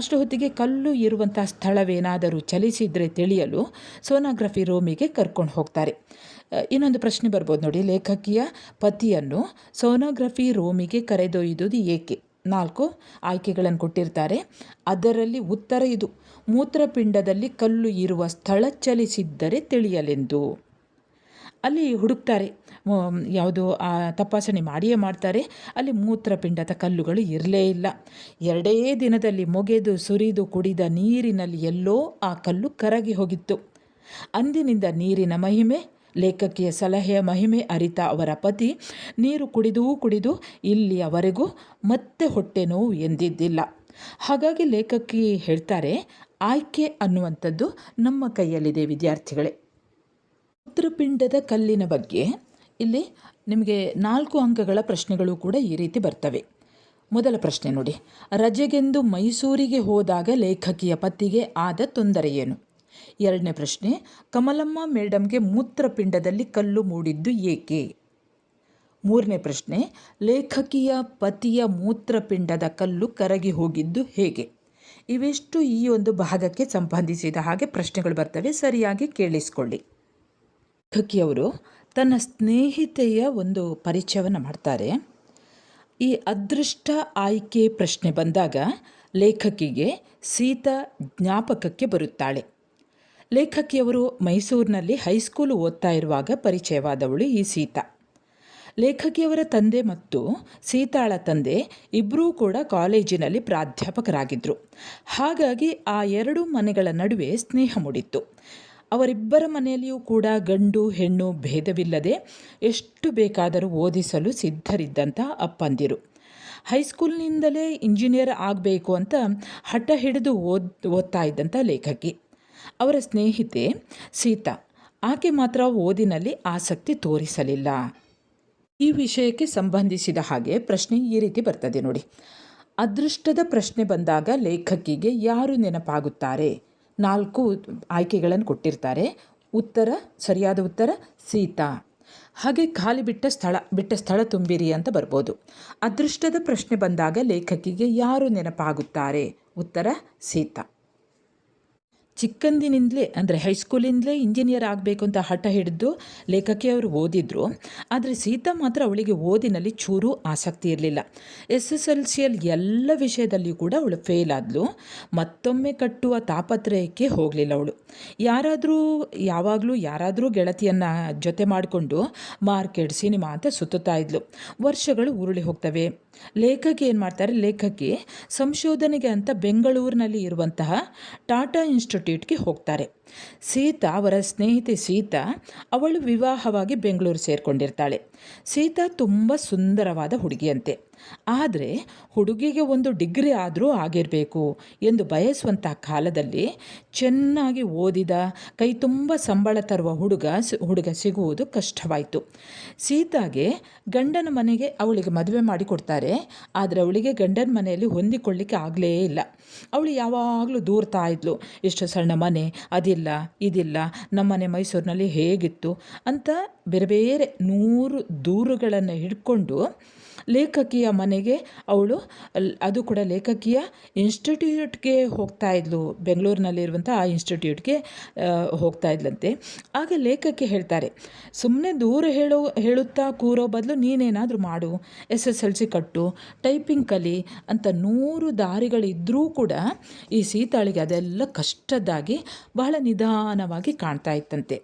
ಅಷ್ಟು ಹೊತ್ತಿಗೆ ಕಲ್ಲು ಇರುವಂಥ ಸ್ಥಳವೇನಾದರೂ ಚಲಿಸಿದರೆ ತಿಳಿಯಲು ಸೋನೋಗ್ರಫಿ ರೂಮಿಗೆ ಕರ್ಕೊಂಡು ಹೋಗ್ತಾರೆ. ಇನ್ನೊಂದು ಪ್ರಶ್ನೆ ಬರ್ಬೋದು ನೋಡಿ, ಲೇಖಕಿಯ ಪತಿಯನ್ನು ಸೋನೋಗ್ರಫಿ ರೂಮಿಗೆ ಕರೆದೊಯ್ದುದು ಏಕೆ? 4 ಆಯ್ಕೆಗಳನ್ನು ಕೊಟ್ಟಿರ್ತಾರೆ. ಅದರಲ್ಲಿ ಉತ್ತರ ಇದು, ಮೂತ್ರಪಿಂಡದಲ್ಲಿ ಕಲ್ಲು ಇರುವ ಸ್ಥಳ ಚಲಿಸಿದ್ದರೆ ತಿಳಿಯಲೆಂದು. ಅಲ್ಲಿ ಹುಡುಕ್ತಾರೆ, ಯಾವುದು ತಪಾಸಣೆ ಮಾಡಿಯೇ ಮಾಡ್ತಾರೆ. ಅಲ್ಲಿ ಮೂತ್ರಪಿಂಡದ ಕಲ್ಲುಗಳು ಇರಲೇ ಇಲ್ಲ. 2 ದಿನದಲ್ಲಿ ಮೊಗೆದು ಸುರಿದು ಕುಡಿದ ನೀರಿನಲ್ಲಿ ಎಲ್ಲೋ ಆ ಕಲ್ಲು ಕರಗಿ ಹೋಗಿತ್ತು. ಅಂದಿನಿಂದ ನೀರಿನ ಮಹಿಮೆ, ಲೇಖಕಿಯ ಸಲಹೆಯ ಮಹಿಮೆ ಅರಿತ ಅವರ ಪತಿ ನೀರು ಕುಡಿದು ಕುಡಿದು ಇಲ್ಲಿಯವರೆಗೂ ಮತ್ತೆ ಹೊಟ್ಟೆ ನೋವು ಎಂದಿದ್ದಿಲ್ಲ. ಹಾಗಾಗಿ ಲೇಖಕಿ ಹೇಳ್ತಾರೆ, ಆಯ್ಕೆ ಅನ್ನುವಂಥದ್ದು ನಮ್ಮ ಕೈಯಲ್ಲಿದೆ ವಿದ್ಯಾರ್ಥಿಗಳೇ. ಮೂತ್ರಪಿಂಡದ ಕಲ್ಲಿನ ಬಗ್ಗೆ ಇಲ್ಲಿ ನಿಮಗೆ 4 ಅಂಕಗಳ ಪ್ರಶ್ನೆಗಳು ಕೂಡ ಈ ರೀತಿ ಬರ್ತವೆ. ಮೊದಲ ಪ್ರಶ್ನೆ ನೋಡಿ, ರಜೆಗೆಂದು ಮೈಸೂರಿಗೆ ಹೋದಾಗ ಲೇಖಕಿಯ ಪತಿಗೆ ಆದ ತೊಂದರೆ ಏನು? 2ನೇ ಪ್ರಶ್ನೆ, ಕಮಲಮ್ಮ ಮೇಡಮ್ಗೆ ಮೂತ್ರಪಿಂಡದಲ್ಲಿ ಕಲ್ಲು ಮೂಡಿದ್ದು ಏಕೆ? 3ನೇ ಪ್ರಶ್ನೆ, ಲೇಖಕಿಯ ಪತಿಯ ಮೂತ್ರಪಿಂಡದ ಕಲ್ಲು ಕರಗಿ ಹೋಗಿದ್ದು ಹೇಗೆ? ಇವೆಷ್ಟು ಈ ಒಂದು ಭಾಗಕ್ಕೆ ಸಂಬಂಧಿಸಿದ ಹಾಗೆ ಪ್ರಶ್ನೆಗಳು ಬರ್ತವೆ, ಸರಿಯಾಗಿ ಕೇಳಿಸ್ಕೊಳ್ಳಿ. ಲೇಖಕಿಯವರು ತನ್ನ ಸ್ನೇಹಿತೆಯ ಒಂದು ಪರಿಚಯವನ್ನು ಮಾಡ್ತಾರೆ. ಈ ಅದೃಷ್ಟ ಆಯ್ಕೆ ಪ್ರಶ್ನೆ ಬಂದಾಗ ಲೇಖಕಿಗೆ ಸೀತಾ ಜ್ಞಾಪಕಕ್ಕೆ ಬರುತ್ತಾಳೆ. ಲೇಖಕಿಯವರು ಮೈಸೂರಿನಲ್ಲಿ ಹೈಸ್ಕೂಲು ಓದ್ತಾ ಇರುವಾಗ ಪರಿಚಯವಾದವಳು ಈ ಸೀತಾ. ಲೇಖಕಿಯವರ ತಂದೆ ಮತ್ತು ಸೀತಾಳ ತಂದೆ ಇಬ್ಬರೂ ಕೂಡ ಕಾಲೇಜಿನಲ್ಲಿ ಪ್ರಾಧ್ಯಾಪಕರಾಗಿದ್ದರು. ಹಾಗಾಗಿ ಆ 2 ಮನೆಗಳ ನಡುವೆ ಸ್ನೇಹ ಮೂಡಿತ್ತು. ಅವರಿಬ್ಬರ ಮನೆಯಲ್ಲಿಯೂ ಕೂಡ ಗಂಡು ಹೆಣ್ಣು ಭೇದವಿಲ್ಲದೆ ಎಷ್ಟು ಬೇಕಾದರೂ ಓದಿಸಲು ಸಿದ್ಧರಿದ್ದಂಥ ಅಪ್ಪಂದಿರು. ಹೈಸ್ಕೂಲ್ನಿಂದಲೇ ಇಂಜಿನಿಯರ್ ಆಗಬೇಕು ಅಂತ ಹಠ ಹಿಡಿದು ಓದ್ತಾ ಇದ್ದಂಥ ಲೇಖಕಿ. ಅವರ ಸ್ನೇಹಿತೆ ಸೀತಾ, ಆಕೆ ಮಾತ್ರ ಓದಿನಲ್ಲಿ ಆಸಕ್ತಿ ತೋರಿಸಲಿಲ್ಲ. ಈ ವಿಷಯಕ್ಕೆ ಸಂಬಂಧಿಸಿದ ಹಾಗೆ ಪ್ರಶ್ನೆ ಈ ರೀತಿ ಬರ್ತದೆ ನೋಡಿ, ಅದೃಷ್ಟದ ಪ್ರಶ್ನೆ ಬಂದಾಗ ಲೇಖಕಿಗೆ ಯಾರು ನೆನಪಾಗುತ್ತಾರೆ? 4 ಆಯ್ಕೆಗಳನ್ನು ಕೊಟ್ಟಿರ್ತಾರೆ. ಸರಿಯಾದ ಉತ್ತರ ಸೀತಾ. ಹಾಗೆ ಖಾಲಿ ಬಿಟ್ಟ ಸ್ಥಳ ತುಂಬಿರಿ ಅಂತ ಬರ್ಬೋದು. ಅದೃಷ್ಟದ ಪ್ರಶ್ನೆ ಬಂದಾಗ ಲೇಖಕಿಗೆ ಯಾರು ನೆನಪಾಗುತ್ತಾರೆ? ಉತ್ತರ ಸೀತಾ. ಚಿಕ್ಕಂದಿನಿಂದಲೇ ಅಂದರೆ ಹೈಸ್ಕೂಲಿಂದಲೇ ಇಂಜಿನಿಯರ್ ಆಗಬೇಕು ಅಂತ ಹಠ ಹಿಡಿದು ಲೇಖಕಿಯವರು ಓದಿದ್ರು. ಆದರೆ ಸೀತಾ ಮಾತ್ರ ಅವಳಿಗೆ ಓದಿನಲ್ಲಿ ಚೂರು ಆಸಕ್ತಿ ಇರಲಿಲ್ಲ. SSLCಯಲ್ಲಿ ಎಲ್ಲ ವಿಷಯದಲ್ಲಿಯೂ ಕೂಡ ಅವಳು ಫೇಲ್ ಆದಳು. ಮತ್ತೊಮ್ಮೆ ಕಟ್ಟುವ ತಾಪತ್ರಯಕ್ಕೆ ಹೋಗಲಿಲ್ಲ ಅವಳು. ಯಾವಾಗಲೂ ಯಾರಾದರೂ ಗೆಳತಿಯನ್ನು ಜೊತೆ ಮಾಡಿಕೊಂಡು ಮಾರ್ಕೆಟ್ ಸಿನಿಮಾ ಅಂತ ಸುತ್ತುತ್ತಾ ಇದ್ಲು. ವರ್ಷಗಳು ಉರುಳಿ ಹೋಗ್ತವೆ. ಲೇಖಕಿ ಏನು ಮಾಡ್ತಾರೆ, ಲೇಖಕಿ ಸಂಶೋಧನೆಗೆ ಅಂತ ಬೆಂಗಳೂರಿನಲ್ಲಿ ಇರುವಂತಹ ಟಾಟಾ ಇನ್ಸ್ಟಿಟ್ಯೂಟ್ ಇನ್ಸ್ಟಿಟ್ಯೂಟ್ಗೆ ಹೋಗ್ತಾರೆ. ಸೀತಾ ಅವರ ಸ್ನೇಹಿತೆ ಸೀತಾ ಅವಳು ವಿವಾಹವಾಗಿ ಬೆಂಗಳೂರು ಸೇರಿಕೊಂಡಿರ್ತಾಳೆ. ಸೀತಾ ತುಂಬ ಸುಂದರವಾದ ಹುಡುಗಿಯಂತೆ. ಆದರೆ ಹುಡುಗಿಗೆ ಒಂದು ಡಿಗ್ರಿ ಆದರೂ ಆಗಿರಬೇಕು ಎಂದು ಬಯಸುವಂಥ ಕಾಲದಲ್ಲಿ ಚೆನ್ನಾಗಿ ಓದಿದ ಕೈ ತುಂಬ ಸಂಬಳ ತರುವ ಹುಡುಗ ಸಿಗುವುದು ಕಷ್ಟವಾಯಿತು. ಸೀತಾಗೆ ಗಂಡನ ಮನೆಗೆ ಅವಳಿಗೆ ಮದುವೆ ಮಾಡಿಕೊಡ್ತಾರೆ. ಆದರೆ ಅವಳಿಗೆ ಗಂಡನ ಮನೆಯಲ್ಲಿ ಹೊಂದಿಕೊಳ್ಳಿಕ್ಕೆ ಆಗಲೇ ಇಲ್ಲ. ಅವಳು ಯಾವಾಗಲೂ ದೂರ್ತಾ ಇದ್ಲು, ಇಷ್ಟು ಸಣ್ಣ ಮನೆ, ಅದಿಲ್ಲ ಇದಿಲ್ಲ, ನಮ್ಮನೆ ಮೈಸೂರಿನಲ್ಲಿ ಹೇಗಿತ್ತು ಅಂತ ಬೇರೆ ಬೇರೆ 100 ದೂರುಗಳನ್ನು ಹಿಡ್ಕೊಂಡು ಲೇಖಕಿಯ ಮನೆಗೆ ಅವಳು, ಅದು ಕೂಡ ಲೇಖಕಿಯ ಇನ್ಸ್ಟಿಟ್ಯೂಟ್ಗೆ ಹೋಗ್ತಾ ಇದ್ಲು. ಬೆಂಗಳೂರಿನಲ್ಲಿರುವಂಥ ಆ ಇನ್ಸ್ಟಿಟ್ಯೂಟ್ಗೆ ಹೋಗ್ತಾ ಇದ್ಲಂತೆ. ಆಗ ಲೇಖಕಿ ಹೇಳ್ತಾರೆ, ಸುಮ್ಮನೆ ದೂರ ಹೇಳುತ್ತಾ ಕೂರೋ ಬದಲು ನೀನೇನಾದರೂ ಮಾಡು, SSLC ಕಟ್ಟು, ಟೈಪಿಂಗ್ ಕಲಿ ಅಂತ 100 ದಾರಿಗಳಿದ್ದರೂ ಕೂಡ ಈ ಸೀತಾಳಿಗೆ ಅದೆಲ್ಲ ಕಷ್ಟದಾಗಿ ಬಹಳ ನಿಧಾನವಾಗಿ ಕಾಣ್ತಾ ಇತ್ತಂತೆ.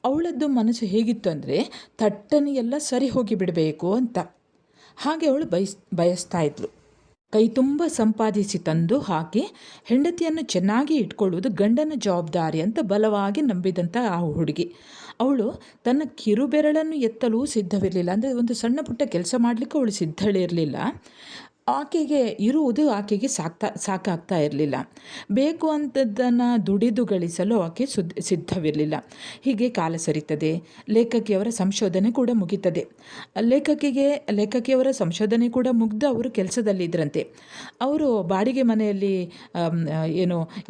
ಅವಳದ್ದು ಮನಸ್ಸು ಹೇಗಿತ್ತು ಅಂದರೆ ಥಟ್ಟನೆ ಎಲ್ಲ ಸರಿ ಹೋಗಿ ಬಿಡಬೇಕು ಅಂತ. ಹಾಗೆ ಅವಳು ಬಯಸ್ತಾ ಇದ್ಲು. ಕೈ ತುಂಬ ಸಂಪಾದಿಸಿ ತಂದು ಹಾಕಿ ಹೆಂಡತಿಯನ್ನು ಚೆನ್ನಾಗಿ ಇಟ್ಕೊಳ್ಳುವುದು ಗಂಡನ ಜವಾಬ್ದಾರಿ ಅಂತ ಬಲವಾಗಿ ನಂಬಿದಂಥ ಆ ಹುಡುಗಿ. ಅವಳು ತನ್ನ ಕಿರುಬೆರಳನ್ನು ಎತ್ತಲೂ ಸಿದ್ಧವಿರಲಿಲ್ಲ. ಅಂದರೆ ಒಂದು ಸಣ್ಣ ಪುಟ್ಟ ಕೆಲಸ ಮಾಡಲಿಕ್ಕೆ ಅವಳು ಸಿದ್ಧಳಿರಲಿಲ್ಲ. ಆಕೆಗೆ ಇರುವುದು ಆಕೆಗೆ ಸಾಕಾಗ್ತಾ ಇರಲಿಲ್ಲ. ಬೇಕು ಅಂಥದ್ದನ್ನು ದುಡಿದು ಗಳಿಸಲು ಆಕೆ ಸಿದ್ಧವಿರಲಿಲ್ಲ. ಹೀಗೆ ಕಾಲ ಸರಿತದೆ. ಲೇಖಕಿಯವರ ಸಂಶೋಧನೆ ಕೂಡ ಮುಗಿತದೆ. ಲೇಖಕಿಯವರ ಸಂಶೋಧನೆ ಕೂಡ ಮುಗ್ದು ಅವರು ಕೆಲಸದಲ್ಲಿದ್ದರಂತೆ. ಅವರು ಬಾಡಿಗೆ ಮನೆಯಲ್ಲಿ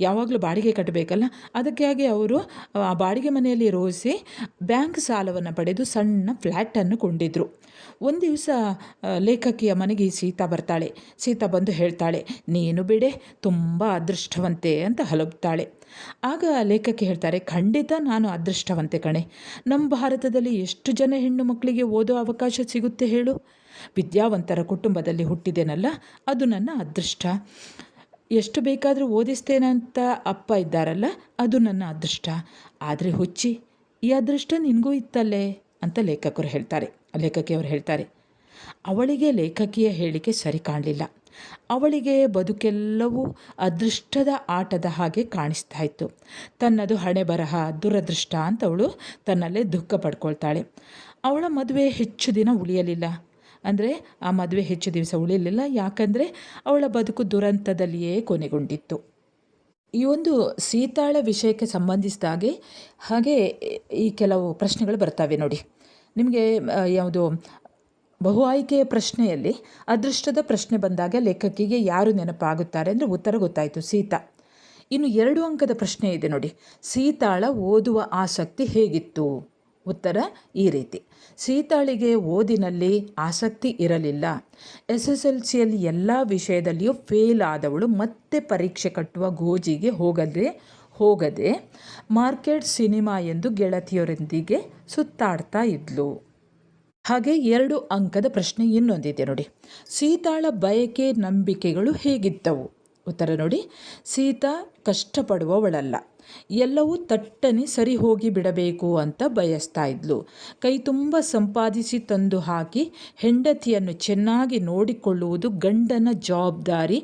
ಯಾವಾಗಲೂ ಬಾಡಿಗೆ ಕಟ್ಟಬೇಕಲ್ಲ, ಅದಕ್ಕಾಗಿ ಅವರು ಆ ಬಾಡಿಗೆ ಮನೆಯಲ್ಲಿ ರೋಸಿ ಬ್ಯಾಂಕ್ ಸಾಲವನ್ನು ಪಡೆದು ಸಣ್ಣ ಫ್ಲ್ಯಾಟನ್ನು ಕೊಂಡಿದ್ರು. ಒಂದು ದಿವಸ ಲೇಖಕಿಯ ಮನೆಗೆ ಸೀತಾ ಬರ್ತಾಳೆ. ಸೀತಾ ಬಂದು ಹೇಳ್ತಾಳೆ, ನೀನು ಬಿಡೆ, ತುಂಬ ಅದೃಷ್ಟವಂತೆ ಅಂತ ಹಲಬ್ತಾಳೆ. ಆಗ ಲೇಖಕಿ ಹೇಳ್ತಾರೆ, ಖಂಡಿತ ನಾನು ಅದೃಷ್ಟವಂತೆ ಕಣೆ. ನಮ್ಮ ಭಾರತದಲ್ಲಿ ಎಷ್ಟು ಜನ ಹೆಣ್ಣು ಮಕ್ಕಳಿಗೆ ಓದೋ ಅವಕಾಶ ಸಿಗುತ್ತೆ ಹೇಳು. ವಿದ್ಯಾವಂತರ ಕುಟುಂಬದಲ್ಲಿ ಹುಟ್ಟಿದೆನಲ್ಲ, ಅದು ನನ್ನ ಅದೃಷ್ಟ. ಎಷ್ಟು ಬೇಕಾದರೂ ಓದಿಸ್ತೇನಂತ ಅಪ್ಪ ಇದ್ದಾರಲ್ಲ, ಅದು ನನ್ನ ಅದೃಷ್ಟ. ಆದರೆ ಹುಚ್ಚಿ, ಈ ಅದೃಷ್ಟ ನಿನಗೂ ಇತ್ತಲ್ಲೇ ಅಂತ ಲೇಖಕಿಯವರು ಹೇಳ್ತಾರೆ. ಅವಳಿಗೆ ಲೇಖಕಿಯ ಹೇಳಿಕೆ ಸರಿ ಕಾಣಲಿಲ್ಲ. ಅವಳಿಗೆ ಬದುಕೆಲ್ಲವೂ ಅದೃಷ್ಟದ ಆಟದ ಹಾಗೆ ಕಾಣಿಸ್ತಾ ಇತ್ತು. ತನ್ನದು ಹಣೆ ಬರಹ, ದುರದೃಷ್ಟ ಅಂತ ಅವಳು ತನ್ನಲ್ಲೇ ದುಃಖ ಪಡ್ಕೊಳ್ತಾಳೆ. ಅವಳ ಮದುವೆ ಹೆಚ್ಚು ದಿನ ಉಳಿಯಲಿಲ್ಲ. ಅಂದರೆ ಆ ಮದುವೆ ಹೆಚ್ಚು ದಿವಸ ಉಳಿಯಲಿಲ್ಲ. ಯಾಕಂದರೆ ಅವಳ ಬದುಕು ದುರಂತದಲ್ಲಿಯೇ ಕೊನೆಗೊಂಡಿತ್ತು. ಈ ಒಂದು ಸೀತಾಳ ವಿಷಯಕ್ಕೆ ಸಂಬಂಧಿಸಿದಾಗೆ ಹಾಗೆ ಈ ಕೆಲವು ಪ್ರಶ್ನೆಗಳು ಬರ್ತವೆ ನೋಡಿ. ನಿಮಗೆ ಯಾವುದು ಬಹು ಆಯ್ಕೆಯ ಪ್ರಶ್ನೆಯಲ್ಲಿ ಅದೃಷ್ಟದ ಪ್ರಶ್ನೆ ಬಂದಾಗ ಲೇಖಕಿಗೆ ಯಾರು ನೆನಪಾಗುತ್ತಾರೆ ಅಂದರೆ ಉತ್ತರ ಗೊತ್ತಾಯಿತು, ಸೀತಾ. ಇನ್ನು 2 ಅಂಕದ ಪ್ರಶ್ನೆ ಇದೆ ನೋಡಿ, ಸೀತಾಳ ಓದುವ ಆಸಕ್ತಿ ಹೇಗಿತ್ತು? ಉತ್ತರ ಈ ರೀತಿ, ಸೀತಾಳಿಗೆ ಓದಿನಲ್ಲಿ ಆಸಕ್ತಿ ಇರಲಿಲ್ಲ. SSLCಯಲ್ಲಿ ಎಲ್ಲ ವಿಷಯದಲ್ಲಿಯೂ ಫೇಲ್ ಆದವಳು ಮತ್ತೆ ಪರೀಕ್ಷೆ ಕಟ್ಟುವ ಗೋಜಿಗೆ ಹೋಗದೆ ಮಾರ್ಕೆಟ್ ಸಿನಿಮಾ ಎಂದು ಗೆಳತಿಯರೊಂದಿಗೆ ಸುತ್ತಾಡ್ತಾ ಇದ್ಲು. ಹಾಗೆ 2 ಅಂಕದ ಪ್ರಶ್ನೆ ಇನ್ನೊಂದಿದೆ ನೋಡಿ, ಸೀತಾಳ ಬಯಕೆ ನಂಬಿಕೆಗಳು ಹೇಗಿದ್ದವು? ಉತ್ತರ ನೋಡಿ, ಸೀತಾ ಕಷ್ಟಪಡುವವಳಲ್ಲ. ಎಲ್ಲವೂ ತಟ್ಟನೆ ಸರಿ ಹೋಗಿ ಬಿಡಬೇಕು ಅಂತ ಬಯಸ್ತಾ ಇದ್ಲು. ಕೈ ತುಂಬ ಸಂಪಾದಿಸಿ ತಂದು ಹಾಕಿ ಹೆಂಡತಿಯನ್ನು ಚೆನ್ನಾಗಿ ನೋಡಿಕೊಳ್ಳುವುದು ಗಂಡನ ಜವಾಬ್ದಾರಿ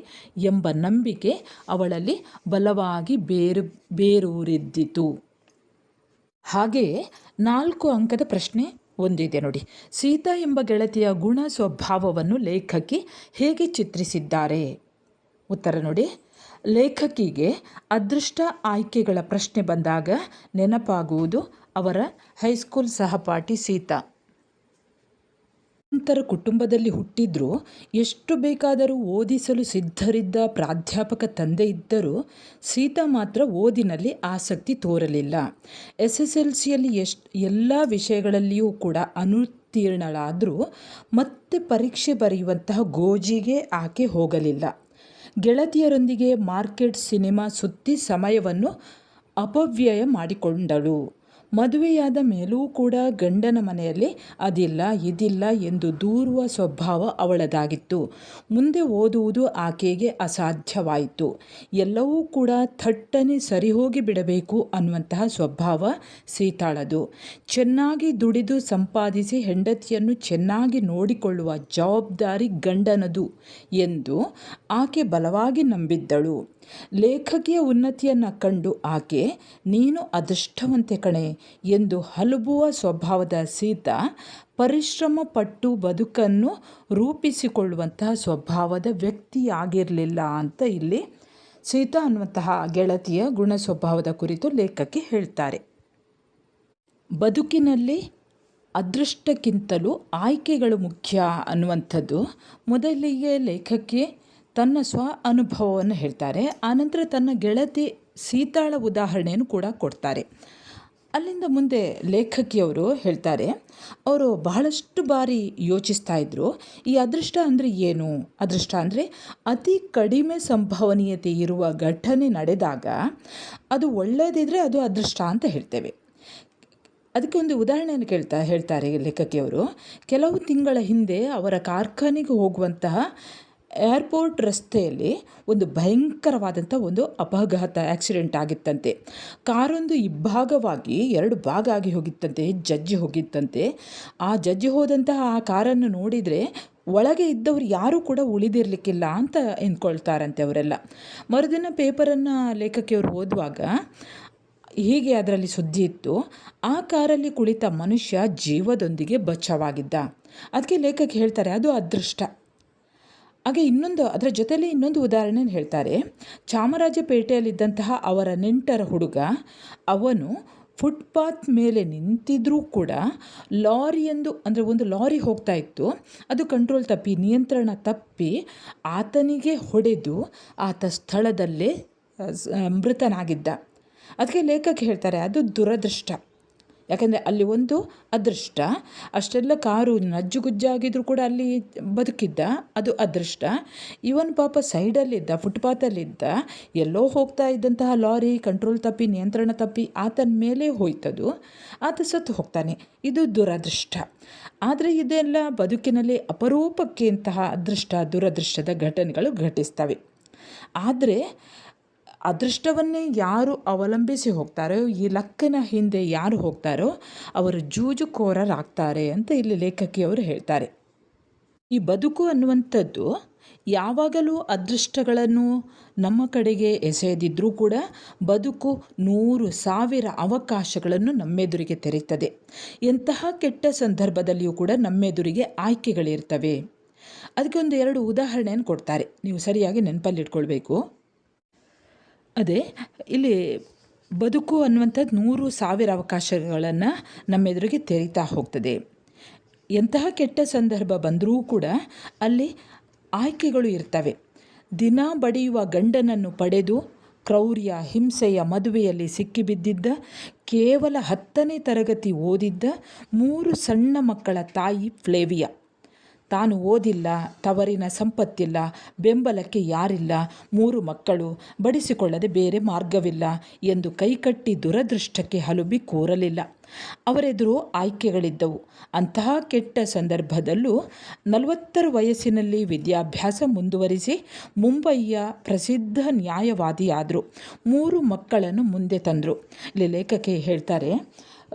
ಎಂಬ ನಂಬಿಕೆ ಅವಳಲ್ಲಿ ಬಲವಾಗಿ ಬೇರೂರಿದ್ದಿತು. ಹಾಗೆಯೇ 4 ಅಂಕದ ಪ್ರಶ್ನೆ ಒಂದಿದೆ ನೋಡಿ, ಸೀತಾ ಎಂಬ ಗೆಳತಿಯ ಗುಣ ಸ್ವಭಾವವನ್ನು ಲೇಖಕಿ ಹೇಗೆ ಚಿತ್ರಿಸಿದ್ದಾರೆ? ಉತ್ತರ ನೋಡಿ, ಲೇಖಕಿಗೆ ಅದೃಷ್ಟ ಆಯ್ಕೆಗಳ ಪ್ರಶ್ನೆ ಬಂದಾಗ ನೆನಪಾಗುವುದು ಅವರ ಹೈಸ್ಕೂಲ್ ಸಹಪಾಠಿ ಸೀತಾ. ನಂತರ ಕುಟುಂಬದಲ್ಲಿ ಹುಟ್ಟಿದ್ರೂ ಎಷ್ಟು ಬೇಕಾದರೂ ಓದಿಸಲು ಸಿದ್ಧರಿದ್ದ ಪ್ರಾಧ್ಯಾಪಕ ತಂದೆ ಇದ್ದರೂ ಸೀತಾ ಮಾತ್ರ ಓದಿನಲ್ಲಿ ಆಸಕ್ತಿ ತೋರಲಿಲ್ಲ. SSLCಯಲ್ಲಿ ಎಲ್ಲ ವಿಷಯಗಳಲ್ಲಿಯೂ ಕೂಡ ಅನುತ್ತೀರ್ಣಳಾದರೂ ಮತ್ತೆ ಪರೀಕ್ಷೆ ಬರೆಯುವಂತಹ ಗೋಜಿಗೆ ಆಕೆ ಹೋಗಲಿಲ್ಲ. ಗೆಳತಿಯರೊಂದಿಗೆ ಮಾರ್ಕೆಟ್ ಸಿನಿಮಾ ಸುತ್ತಿ ಸಮಯವನ್ನು ಅಪವ್ಯಯ ಮಾಡಿಕೊಂಡಳು. ಮದುವೆಯಾದ ಮೇಲೂ ಕೂಡ ಗಂಡನ ಮನೆಯಲ್ಲಿ ಅದಿಲ್ಲ ಇದಿಲ್ಲ ಎಂದು ದೂರುವ ಸ್ವಭಾವ ಅವಳದಾಗಿತ್ತು. ಮುಂದೆ ಓದುವುದು ಆಕೆಗೆ ಅಸಾಧ್ಯವಾಯಿತು. ಎಲ್ಲವೂ ಕೂಡ ಥಟ್ಟನೆ ಸರಿಹೋಗಿ ಬಿಡಬೇಕು ಅನ್ನುವಂತಹ ಸ್ವಭಾವ ಸೀತಾಳದು. ಚೆನ್ನಾಗಿ ದುಡಿದು ಸಂಪಾದಿಸಿ ಹೆಂಡತಿಯನ್ನು ಚೆನ್ನಾಗಿ ನೋಡಿಕೊಳ್ಳುವ ಜವಾಬ್ದಾರಿ ಗಂಡನದು ಎಂದು ಆಕೆ ಬಲವಾಗಿ ನಂಬಿದ್ದಳು. ಲೇಖಕಿಯ ಉನ್ನತಿಯನ್ನು ಕಂಡು ಆಕೆ ನೀನು ಅದೃಷ್ಟವಂತೆ ಕಣೆ ಎಂದು ಹಲಬುವ ಸ್ವಭಾವದ ಸೀತಾ ಪರಿಶ್ರಮ ಪಟ್ಟು ಬದುಕನ್ನು ರೂಪಿಸಿಕೊಳ್ಳುವಂತಹ ಸ್ವಭಾವದ ವ್ಯಕ್ತಿಯಾಗಿರಲಿಲ್ಲ ಅಂತ ಇಲ್ಲಿ ಸೀತಾ ಅನ್ನುವಂತಹ ಗೆಳತಿಯ ಗುಣ ಸ್ವಭಾವದ ಕುರಿತು ಲೇಖಕಿ ಹೇಳ್ತಾರೆ. ಬದುಕಿನಲ್ಲಿ ಅದೃಷ್ಟಕ್ಕಿಂತಲೂ ಆಯ್ಕೆಗಳು ಮುಖ್ಯ ಅನ್ನುವಂಥದ್ದು ಮೊದಲಿಗೆ ಲೇಖಕಿ ತನ್ನ ಸ್ವ ಅನುಭವವನ್ನು ಹೇಳ್ತಾರೆ. ಆನಂತರ ತನ್ನ ಗೆಳತಿ ಸೀತಾಳ ಉದಾಹರಣೆಯನ್ನು ಕೂಡ ಕೊಡ್ತಾರೆ. ಅಲ್ಲಿಂದ ಮುಂದೆ ಲೇಖಕಿಯವರು ಹೇಳ್ತಾರೆ, ಅವರು ಬಹಳಷ್ಟು ಬಾರಿ ಯೋಚಿಸ್ತಾ ಇದ್ದರು, ಈ ಅದೃಷ್ಟ ಅಂದರೆ ಏನು? ಅದೃಷ್ಟ ಅಂದರೆ ಅತಿ ಕಡಿಮೆ ಸಂಭವನೀಯತೆ ಇರುವ ಘಟನೆ ನಡೆದಾಗ ಅದು ಒಳ್ಳೆಯದಿದ್ದರೆ ಅದು ಅದೃಷ್ಟ ಅಂತ ಹೇಳ್ತೇವೆ. ಅದಕ್ಕೆ ಒಂದು ಉದಾಹರಣೆಯನ್ನು ಹೇಳ್ತಾರೆ ಲೇಖಕಿಯವರು. ಕೆಲವು ತಿಂಗಳ ಹಿಂದೆ ಅವರ ಕಾರ್ಖಾನೆಗೆ ಹೋಗುವಂತಹ ಏರ್ಪೋರ್ಟ್ ರಸ್ತೆಯಲ್ಲಿ ಒಂದು ಭಯಂಕರವಾದಂಥ ಒಂದು ಅಪಘಾತ ಆಕ್ಸಿಡೆಂಟ್ ಆಗಿತ್ತಂತೆ. ಕಾರೊಂದು ಇಬ್ಬಾಗವಾಗಿ 2 ಭಾಗ ಆಗಿ ಹೋಗಿತ್ತಂತೆ, ಜಜ್ಜಿ ಹೋಗಿತ್ತಂತೆ. ಆ ಜಜ್ಜಿ ಹೋದಂತಹ ಆ ಕಾರನ್ನು ನೋಡಿದರೆ ಒಳಗೆ ಇದ್ದವರು ಯಾರೂ ಕೂಡ ಉಳಿದಿರಲಿಕ್ಕಿಲ್ಲ ಅಂತ ಎಂದ್ಕೊಳ್ತಾರಂತೆ ಅವರೆಲ್ಲ. ಮರುದಿನ ಪೇಪರನ್ನು ಲೇಖಕಿಯವರು ಓದುವಾಗ ಹೀಗೆ ಅದರಲ್ಲಿ ಸುದ್ದಿ ಇತ್ತು, ಆ ಕಾರಲ್ಲಿ ಕುಳಿತ ಮನುಷ್ಯ ಜೀವದೊಂದಿಗೆ ಬಚಾವಾಗಿದ್ದ. ಅದಕ್ಕೆ ಲೇಖಕಿ ಹೇಳ್ತಾರೆ ಅದು ಅದೃಷ್ಟ. ಹಾಗೆ ಅದರ ಜೊತೆಯಲ್ಲಿ ಇನ್ನೊಂದು ಉದಾಹರಣೆ ಹೇಳ್ತಾರೆ. ಚಾಮರಾಜಪೇಟೆಯಲ್ಲಿದ್ದಂತಹ ಅವರ ನೆಂಟರ ಹುಡುಗ, ಅವನು ಫುಟ್ಪಾತ್ ಮೇಲೆ ನಿಂತಿದ್ರೂ ಕೂಡ ಒಂದು ಲಾರಿ ಹೋಗ್ತಾ ಇತ್ತು, ಅದು ಕಂಟ್ರೋಲ್ ತಪ್ಪಿ ನಿಯಂತ್ರಣ ತಪ್ಪಿ ಆತನಿಗೆ ಹೊಡೆದು ಆತ ಸ್ಥಳದಲ್ಲೇ ಮೃತನಾಗಿದ್ದ. ಅದಕ್ಕೆ ಲೇಖಕಿ ಹೇಳ್ತಾರೆ ಅದು ದುರದೃಷ್ಟ. ಯಾಕೆಂದರೆ ಅಲ್ಲಿ ಒಂದು ಅದೃಷ್ಟ, ಅಷ್ಟೆಲ್ಲ ಕಾರು ನಜ್ಜುಗುಜ್ಜಾಗಿದ್ರೂ ಕೂಡ ಅಲ್ಲಿ ಬದುಕಿದ್ದ, ಅದು ಅದೃಷ್ಟ. ಇವನ್ ಪಾಪ ಸೈಡಲ್ಲಿದ್ದ, ಫುಟ್ಪಾತಲ್ಲಿದ್ದ, ಎಲ್ಲೋ ಹೋಗ್ತಾ ಇದ್ದಂತಹ ಲಾರಿ ಕಂಟ್ರೋಲ್ ತಪ್ಪಿ ನಿಯಂತ್ರಣ ತಪ್ಪಿ ಆತನ ಮೇಲೆ ಹೋಯ್ತದು, ಆತ ಸತ್ತು ಹೋಗ್ತಾನೆ, ಇದು ದುರದೃಷ್ಟ. ಆದರೆ ಇದೆಲ್ಲ ಬದುಕಿನಲ್ಲಿ ಅಪರೂಪಕ್ಕೆ ಇಂತಹ ಅದೃಷ್ಟ ದುರದೃಷ್ಟದ ಘಟನೆಗಳು ಘಟಿಸ್ತವೆ. ಆದರೆ ಅದೃಷ್ಟವನ್ನೇ ಯಾರು ಅವಲಂಬಿಸಿ ಹೋಗ್ತಾರೋ, ಈ ಲಕ್ಕನ ಹಿಂದೆ ಯಾರು ಹೋಗ್ತಾರೋ ಅವರು ಜೂಜುಕೋರರಾಗ್ತಾರೆ ಅಂತ ಇಲ್ಲಿ ಲೇಖಕಿಯವರು ಹೇಳ್ತಾರೆ. ಈ ಬದುಕು ಅನ್ನುವಂಥದ್ದು ಯಾವಾಗಲೂ ಅದೃಷ್ಟಗಳನ್ನು ನಮ್ಮ ಕಡೆಗೆ ಎಸೆಯದಿದ್ದರೂ ಕೂಡ ಬದುಕು 100,000 ಅವಕಾಶಗಳನ್ನು ನಮ್ಮೆದುರಿಗೆ ತೆರೀತದೆ. ಎಂತಹ ಕೆಟ್ಟ ಸಂದರ್ಭದಲ್ಲಿಯೂ ಕೂಡ ನಮ್ಮೆದುರಿಗೆ ಆಯ್ಕೆಗಳಿರ್ತವೆ. ಅದಕ್ಕೆ 2 ಉದಾಹರಣೆಯನ್ನು ಕೊಡ್ತಾರೆ, ನೀವು ಸರಿಯಾಗಿ ನೆನಪಲ್ಲಿಟ್ಕೊಳ್ಬೇಕು. ಅದೇ ಇಲ್ಲಿ ಬದುಕು ಅನ್ನುವಂಥದ್ದು 100,000 ಅವಕಾಶಗಳನ್ನು ನಮ್ಮೆದುರಿಗೆ ತೆರೀತಾ ಹೋಗ್ತದೆ. ಎಂತಹ ಕೆಟ್ಟ ಸಂದರ್ಭ ಬಂದರೂ ಕೂಡ ಅಲ್ಲಿ ಆಯ್ಕೆಗಳು ಇರ್ತವೆ. ದಿನ ಬಡಿಯುವ ಗಂಡನನ್ನು ಪಡೆದು ಕ್ರೌರ್ಯ ಹಿಂಸೆಯ ಮದುವೆಯಲ್ಲಿ ಸಿಕ್ಕಿಬಿದ್ದಿದ್ದ, ಕೇವಲ 10ನೇ ತರಗತಿ ಓದಿದ್ದ 3 ಸಣ್ಣ ಮಕ್ಕಳ ತಾಯಿ ಫ್ಲೇವಿಯಾ. ತಾನು ಓದಿಲ್ಲ, ತವರಿನ ಸಂಪತ್ತಿಲ್ಲ, ಬೆಂಬಲಕ್ಕೆ ಯಾರಿಲ್ಲ, 3 ಮಕ್ಕಳು, ಬಡಿಸಿಕೊಳ್ಳದೆ ಬೇರೆ ಮಾರ್ಗವಿಲ್ಲ ಎಂದು ಕೈಕಟ್ಟಿ ದುರದೃಷ್ಟಕ್ಕೆ ಹಲುಬಿ ಕೂರಲಿಲ್ಲ. ಅವರೆದುರು ಆಯ್ಕೆಗಳಿದ್ದವು. ಅಂತಹ ಕೆಟ್ಟ ಸಂದರ್ಭದಲ್ಲೂ 40ರ ವಯಸ್ಸಿನಲ್ಲಿ ವಿದ್ಯಾಭ್ಯಾಸ ಮುಂದುವರಿಸಿ ಮುಂಬಯಿಯ ಪ್ರಸಿದ್ಧ ನ್ಯಾಯವಾದಿಯಾದರು. 3 ಮಕ್ಕಳನ್ನು ಮುಂದೆ ತಂದರು. ಇಲ್ಲಿ ಲೇಖಕಿ ಹೇಳ್ತಾರೆ,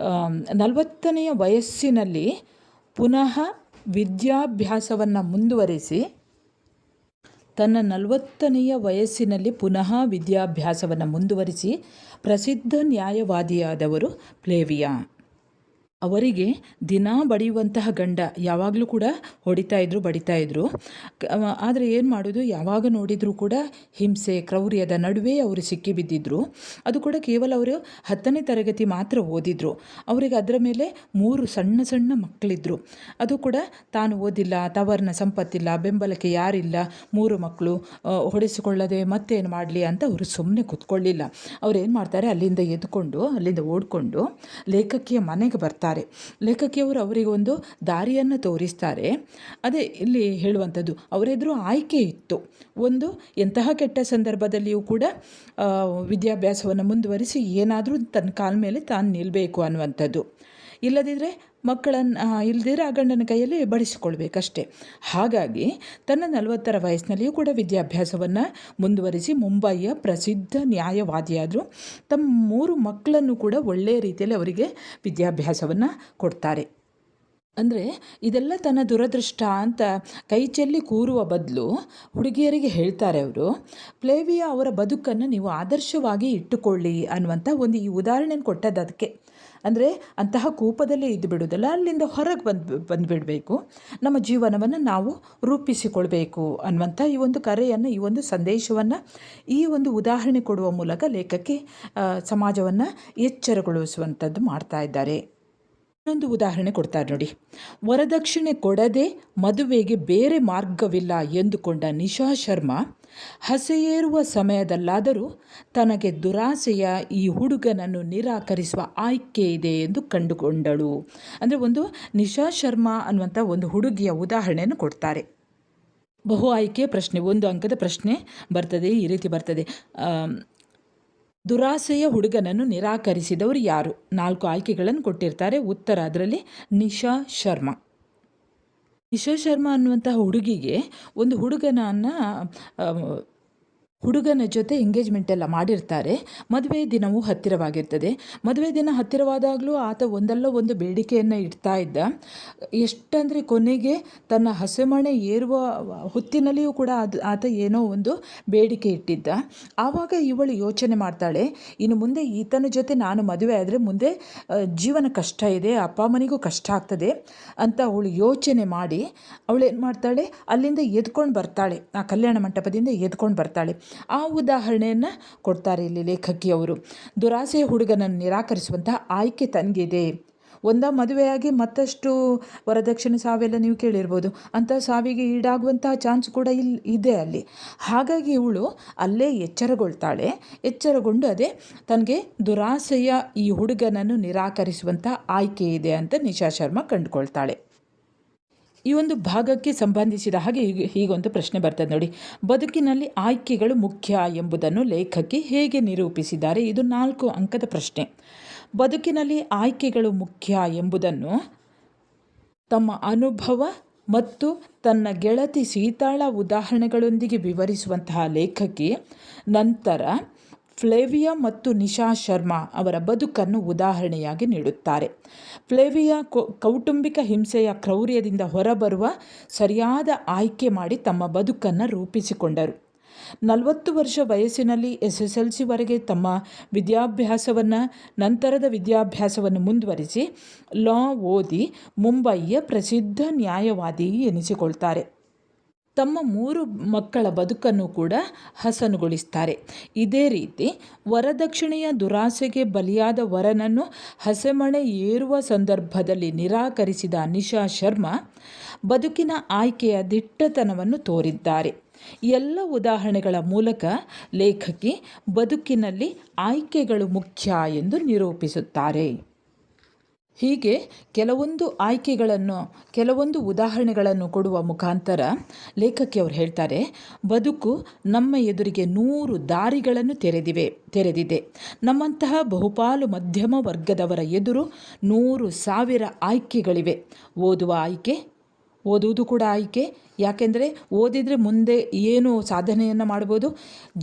40ನೆಯ ವಯಸ್ಸಿನಲ್ಲಿ ಪುನಃ ವಿದ್ಯಾಭ್ಯಾಸವನ್ನು ಮುಂದುವರಿಸಿ ತನ್ನ 40ನೆಯ ವಯಸ್ಸಿನಲ್ಲಿ ಪುನಃ ವಿದ್ಯಾಭ್ಯಾಸವನ್ನು ಮುಂದುವರಿಸಿ ಪ್ರಸಿದ್ಧ ನ್ಯಾಯವಾದಿಯಾದವರು ಫ್ಲೇವಿಯಾ. ಅವರಿಗೆ ದಿನ ಬಡಿಯುವಂತಹ ಗಂಡ ಯಾವಾಗಲೂ ಕೂಡ ಬಡಿತಾ ಇದ್ರು. ಆದರೆ ಏನು ಮಾಡೋದು, ಯಾವಾಗ ನೋಡಿದರೂ ಕೂಡ ಹಿಂಸೆ ಕ್ರೌರ್ಯದ ನಡುವೆ ಅವರು ಸಿಕ್ಕಿಬಿದ್ದಿದ್ರು. ಅದು ಕೂಡ ಕೇವಲ ಅವರು 10ನೇ ತರಗತಿ ಮಾತ್ರ ಓದಿದ್ರು. ಅವರಿಗೆ ಅದರ ಮೇಲೆ 3 ಸಣ್ಣ ಸಣ್ಣ ಮಕ್ಕಳಿದ್ರು. ಅದು ಕೂಡ ತಾನು ಓದಿಲ್ಲ, ತವರಿನ ಸಂಪತ್ತಿಲ್ಲ, ಬೆಂಬಲಕ್ಕೆ ಯಾರಿಲ್ಲ, 3 ಮಕ್ಕಳು, ಹೊಡೆಸಿಕೊಳ್ಳದೆ ಮತ್ತೇನು ಮಾಡಲಿ ಅಂತ ಅವರು ಸುಮ್ಮನೆ ಕೂತ್ಕೊಳ್ಳಿಲ್ಲ. ಏನು ಮಾಡ್ತಾರೆ, ಅಲ್ಲಿಂದ ಓಡಿಕೊಂಡು ಲೇಖಕಿಯ ಮನೆಗೆ ಬರ್ತಾರೆ. ಲೇಖಕಿಯವರು ಅವರಿಗೆ ಒಂದು ದಾರಿಯನ್ನು ತೋರಿಸ್ತಾರೆ. ಅದೇ ಇಲ್ಲಿ ಹೇಳುವಂಥದ್ದು, ಅವರೆದುರು ಆಯ್ಕೆ ಇತ್ತು. ಒಂದು, ಎಂತಹ ಕೆಟ್ಟ ಸಂದರ್ಭದಲ್ಲಿಯೂ ಕೂಡ ವಿದ್ಯಾಭ್ಯಾಸವನ್ನು ಮುಂದುವರಿಸಿ ಏನಾದರೂ ತನ್ನ ಕಾಲ ಮೇಲೆ ತಾನು ನಿಲ್ಲಬೇಕು ಅನ್ನುವಂಥದ್ದು. ಇಲ್ಲದಿದ್ದರೆ ಇಲ್ಲದಿದ್ದರೆ ಆ ಗಂಡನ ಕೈಯಲ್ಲಿ ಬಡಿಸಿಕೊಳ್ಬೇಕಷ್ಟೆ. ಹಾಗಾಗಿ ತನ್ನ 40ರ ವಯಸ್ಸಿನಲ್ಲಿಯೂ ಕೂಡ ವಿದ್ಯಾಭ್ಯಾಸವನ್ನು ಮುಂದುವರಿಸಿ ಮುಂಬಯಿಯ ಪ್ರಸಿದ್ಧ ನ್ಯಾಯವಾದಿಯಾದರು. ತಮ್ಮ 3 ಮಕ್ಕಳನ್ನು ಕೂಡ ಒಳ್ಳೆಯ ರೀತಿಯಲ್ಲಿ ಅವರಿಗೆ ವಿದ್ಯಾಭ್ಯಾಸವನ್ನು ಕೊಡ್ತಾರೆ. ಅಂದರೆ ಇದೆಲ್ಲ ತನ್ನ ದುರದೃಷ್ಟ ಅಂತ ಕೈ ಚೆಲ್ಲಿ ಕೂರುವ ಬದಲು ಹುಡುಗಿಯರಿಗೆ ಹೇಳ್ತಾರೆ ಅವರು. ಫ್ಲೇವಿಯಾ ಅವರ ಬದುಕನ್ನು ನೀವು ಆದರ್ಶವಾಗಿ ಇಟ್ಟುಕೊಳ್ಳಿ ಅನ್ನುವಂಥ ಒಂದು ಈ ಉದಾಹರಣೆಯನ್ನು ಕೊಟ್ಟದ್ದು ಅದಕ್ಕೆ. ಅಂದರೆ ಅಂತಹ ಕೂಪದಲ್ಲೇ ಇದ್ದು ಬಿಡೋದಲ್ಲ, ಅಲ್ಲಿಂದ ಹೊರಗೆ ಬಂದುಬಿಡಬೇಕು, ನಮ್ಮ ಜೀವನವನ್ನು ನಾವು ರೂಪಿಸಿಕೊಳ್ಬೇಕು ಅನ್ನುವಂಥ ಈ ಒಂದು ಕರೆಯನ್ನು, ಈ ಒಂದು ಸಂದೇಶವನ್ನು ಈ ಒಂದು ಉದಾಹರಣೆ ಕೊಡುವ ಮೂಲಕ ಲೇಖಕಿ ಸಮಾಜವನ್ನು ಎಚ್ಚರಗೊಳಿಸುವಂಥದ್ದು ಮಾಡ್ತಾ ಇದ್ದಾರೆ. ಇನ್ನೊಂದು ಉದಾಹರಣೆ ಕೊಡ್ತಾರೆ ನೋಡಿ. ವರದಕ್ಷಿಣೆ ಕೊಡದೆ ಮದುವೆಗೆ ಬೇರೆ ಮಾರ್ಗವಿಲ್ಲ ಎಂದುಕೊಂಡ ನಿಶಾ ಶರ್ಮಾ ಹಸೆಯೇರುವ ಸಮಯದಲ್ಲಾದರೂ ತನಗೆ ದುರಾಸೆಯ ಈ ಹುಡುಗನನ್ನು ನಿರಾಕರಿಸುವ ಆಯ್ಕೆ ಇದೆ ಎಂದು ಕಂಡುಕೊಂಡಳು. ಅಂದರೆ ಒಂದು ನಿಶಾ ಶರ್ಮಾ ಅನ್ನುವಂಥ ಒಂದು ಹುಡುಗಿಯ ಉದಾಹರಣೆಯನ್ನು ಕೊಡ್ತಾರೆ. ಬಹು ಆಯ್ಕೆ ಪ್ರಶ್ನೆ, 1 ಅಂಕದ ಪ್ರಶ್ನೆ ಬರ್ತದೆ. ಈ ರೀತಿ ಬರ್ತದೆ: ದುರಾಸೆಯ ಹುಡುಗನನ್ನು ನಿರಾಕರಿಸಿದವರು ಯಾರು? 4 ಆಯ್ಕೆಗಳನ್ನು ಕೊಟ್ಟಿರ್ತಾರೆ. ಉತ್ತರ ಅದರಲ್ಲಿ ನಿಶಾ ಶರ್ಮಾ. ನಿಶಾ ಶರ್ಮಾ ಅನ್ನುವಂತಹ ಹುಡುಗಿಗೆ ಒಂದು ಹುಡುಗನ ಜೊತೆ ಎಂಗೇಜ್ಮೆಂಟ್ ಎಲ್ಲ ಮಾಡಿರ್ತಾರೆ. ಮದುವೆ ದಿನವೂ ಹತ್ತಿರವಾಗಿರ್ತದೆ. ಮದುವೆ ದಿನ ಹತ್ತಿರವಾದಾಗಲೂ ಆತ ಒಂದಲ್ಲ ಒಂದು ಬೇಡಿಕೆಯನ್ನು ಇಡ್ತಾ ಇದ್ದ. ಎಷ್ಟಂದರೆ ಕೊನೆಗೆ ತನ್ನ ಹಸೆಮಣೆ ಏರುವ ಹೊತ್ತಿನಲ್ಲಿಯೂ ಕೂಡ ಆತ ಏನೋ ಒಂದು ಬೇಡಿಕೆ ಇಟ್ಟಿದ್ದ. ಆವಾಗ ಇವಳು ಯೋಚನೆ ಮಾಡ್ತಾಳೆ, ಇನ್ನು ಮುಂದೆ ಈತನ ಜೊತೆ ನಾನು ಮದುವೆ ಆದರೆ ಮುಂದೆ ಜೀವನ ಕಷ್ಟ ಇದೆ, ಅಪ್ಪ ಅಮ್ಮನಿಗೂ ಕಷ್ಟ ಆಗ್ತದೆ ಅಂತ ಅವಳು ಯೋಚನೆ ಮಾಡಿ ಅವಳು ಏನು ಮಾಡ್ತಾಳೆ, ಅಲ್ಲಿಂದ ಎದ್ಕೊಂಡು ಬರ್ತಾಳೆ, ಆ ಕಲ್ಯಾಣ ಮಂಟಪದಿಂದ ಎದ್ಕೊಂಡು ಬರ್ತಾಳೆ. ಆ ಉದಾಹರಣೆಯನ್ನು ಕೊಡ್ತಾರೆ ಇಲ್ಲಿ ಲೇಖಕಿಯವರು. ದುರಾಸೆಯ ಹುಡುಗನನ್ನು ನಿರಾಕರಿಸುವಂತಹ ಆಯ್ಕೆ ತನಗಿದೆ. ಮದುವೆಯಾಗಿ ಮತ್ತಷ್ಟು ವರದಕ್ಷಿಣೆ ಸಾವೆಲ್ಲ ನೀವು ಕೇಳಿರ್ಬೋದು. ಅಂಥ ಸಾವಿಗೆ ಈಡಾಗುವಂತಹ ಚಾನ್ಸ್ ಕೂಡ ಇದೆ ಅಲ್ಲಿ. ಹಾಗಾಗಿ ಇವಳು ಅಲ್ಲೇ ಎಚ್ಚರಗೊಂಡು ಅದೇ ತನಗೆ ದುರಾಸೆಯ ಈ ಹುಡುಗನನ್ನು ನಿರಾಕರಿಸುವಂಥ ಆಯ್ಕೆ ಇದೆ ಅಂತ ನಿಶಾ ಶರ್ಮಾ ಕಂಡುಕೊಳ್ತಾಳೆ. ಈ ಒಂದು ಭಾಗಕ್ಕೆ ಸಂಬಂಧಿಸಿದ ಹಾಗೆ ಹೀಗೊಂದು ಪ್ರಶ್ನೆ ಬರ್ತದೆ ನೋಡಿ. ಬದುಕಿನಲ್ಲಿ ಆಯ್ಕೆಗಳು ಮುಖ್ಯ ಎಂಬುದನ್ನು ಲೇಖಕಿ ಹೇಗೆ ನಿರೂಪಿಸಿದ್ದಾರೆ? ಇದು 4 ಅಂಕದ ಪ್ರಶ್ನೆ. ಬದುಕಿನಲ್ಲಿ ಆಯ್ಕೆಗಳು ಮುಖ್ಯ ಎಂಬುದನ್ನು ತಮ್ಮ ಅನುಭವ ಮತ್ತು ತನ್ನ ಗೆಳತಿ ಸೀತಾಳ ಉದಾಹರಣೆಗಳೊಂದಿಗೆ ವಿವರಿಸುವಂತಹ ಲೇಖಕಿ ನಂತರ ಫ್ಲೇವಿಯಾ ಮತ್ತು ನಿಶಾ ಶರ್ಮಾ ಅವರ ಬದುಕನ್ನು ಉದಾಹರಣೆಯಾಗಿ ನೀಡುತ್ತಾರೆ. ಫ್ಲೇವಿಯಾ ಕೌಟುಂಬಿಕ ಹಿಂಸೆಯ ಕ್ರೌರ್ಯದಿಂದ ಹೊರಬರುವ ಸರಿಯಾದ ಆಯ್ಕೆ ಮಾಡಿ ತಮ್ಮ ಬದುಕನ್ನು ರೂಪಿಸಿಕೊಂಡರು. 40 ವರ್ಷ ವಯಸ್ಸಿನಲ್ಲಿ SSLCವರೆಗೆ ತಮ್ಮ ನಂತರದ ವಿದ್ಯಾಭ್ಯಾಸವನ್ನು ಮುಂದುವರಿಸಿ ಲಾ ಓದಿ ಮುಂಬಯಿಯ ಪ್ರಸಿದ್ಧ ನ್ಯಾಯವಾದಿ ಎನಿಸಿಕೊಳ್ತಾರೆ. ತಮ್ಮ 3 ಮಕ್ಕಳ ಬದುಕನ್ನು ಕೂಡ ಹಸನುಗೊಳಿಸ್ತಾರೆ. ಇದೇ ರೀತಿ ವರದಕ್ಷಿಣೆಯ ದುರಾಸೆಗೆ ಬಲಿಯಾದ ವರನನ್ನು ಹಸೆಮಣೆ ಏರುವ ಸಂದರ್ಭದಲ್ಲಿ ನಿರಾಕರಿಸಿದ ನಿಶಾ ಶರ್ಮಾ ಬದುಕಿನ ಆಯ್ಕೆಯ ದಿಟ್ಟತನವನ್ನು ತೋರಿದ್ದಾರೆ. ಎಲ್ಲ ಉದಾಹರಣೆಗಳ ಮೂಲಕ ಲೇಖಕಿ ಬದುಕಿನಲ್ಲಿ ಆಯ್ಕೆಗಳು ಮುಖ್ಯ ಎಂದು ನಿರೂಪಿಸುತ್ತಾರೆ. ಹೀಗೆ ಕೆಲವೊಂದು ಉದಾಹರಣೆಗಳನ್ನು ಕೊಡುವ ಮುಖಾಂತರ ಲೇಖಕಿಯವರು ಹೇಳ್ತಾರೆ, ಬದುಕು ನಮ್ಮ ಎದುರಿಗೆ 100 ದಾರಿಗಳನ್ನು ತೆರೆದಿದೆ. ನಮ್ಮಂತಹ ಬಹುಪಾಲು ಮಧ್ಯಮ ವರ್ಗದವರ ಎದುರು 100,000 ಆಯ್ಕೆಗಳಿವೆ. ಓದುವುದು ಕೂಡ ಆಯ್ಕೆ. ಯಾಕೆಂದರೆ ಓದಿದರೆ ಮುಂದೆ ಏನು ಸಾಧನೆಯನ್ನು ಮಾಡ್ಬೋದು,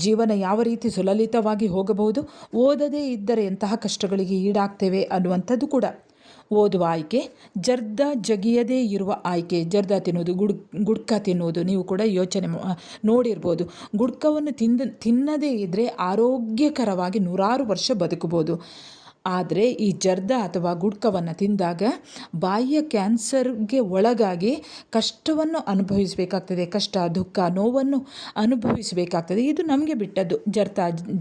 ಜೀವನ ಯಾವ ರೀತಿ ಸುಲಲಿತವಾಗಿ ಹೋಗಬಹುದು, ಓದದೇ ಇದ್ದರೆ ಎಂತಹ ಕಷ್ಟಗಳಿಗೆ ಈಡಾಗ್ತೇವೆ ಅನ್ನುವಂಥದ್ದು ಕೂಡ ಓದುವ ಆಯ್ಕೆ. ಜಗಿಯದೇ ಇರುವ ಆಯ್ಕೆ. ಜರ್ದಾ ತಿನ್ನುವುದು, ಗುಡ್ಕ ತಿನ್ನುವುದು ನೀವು ಕೂಡ ಯೋಚನೆ ನೋಡಿರ್ಬೋದು. ಗುಡ್ಕವನ್ನು ತಿನ್ನದೇ ಇದ್ದರೆ ಆರೋಗ್ಯಕರವಾಗಿ 100 ವರ್ಷ ಬದುಕಬಹುದು. ಆದರೆ ಈ ಜರ್ದಾ ಅಥವಾ ಗುಡ್ಕವನ್ನು ತಿಂದಾಗ ಬಾಯಿಯ ಕ್ಯಾನ್ಸರ್ಗೆ ಒಳಗಾಗಿ ಕಷ್ಟವನ್ನು ಅನುಭವಿಸಬೇಕಾಗ್ತದೆ. ಕಷ್ಟ, ದುಃಖ, ನೋವನ್ನು ಅನುಭವಿಸಬೇಕಾಗ್ತದೆ. ಇದು ನಮಗೆ ಬಿಟ್ಟದ್ದು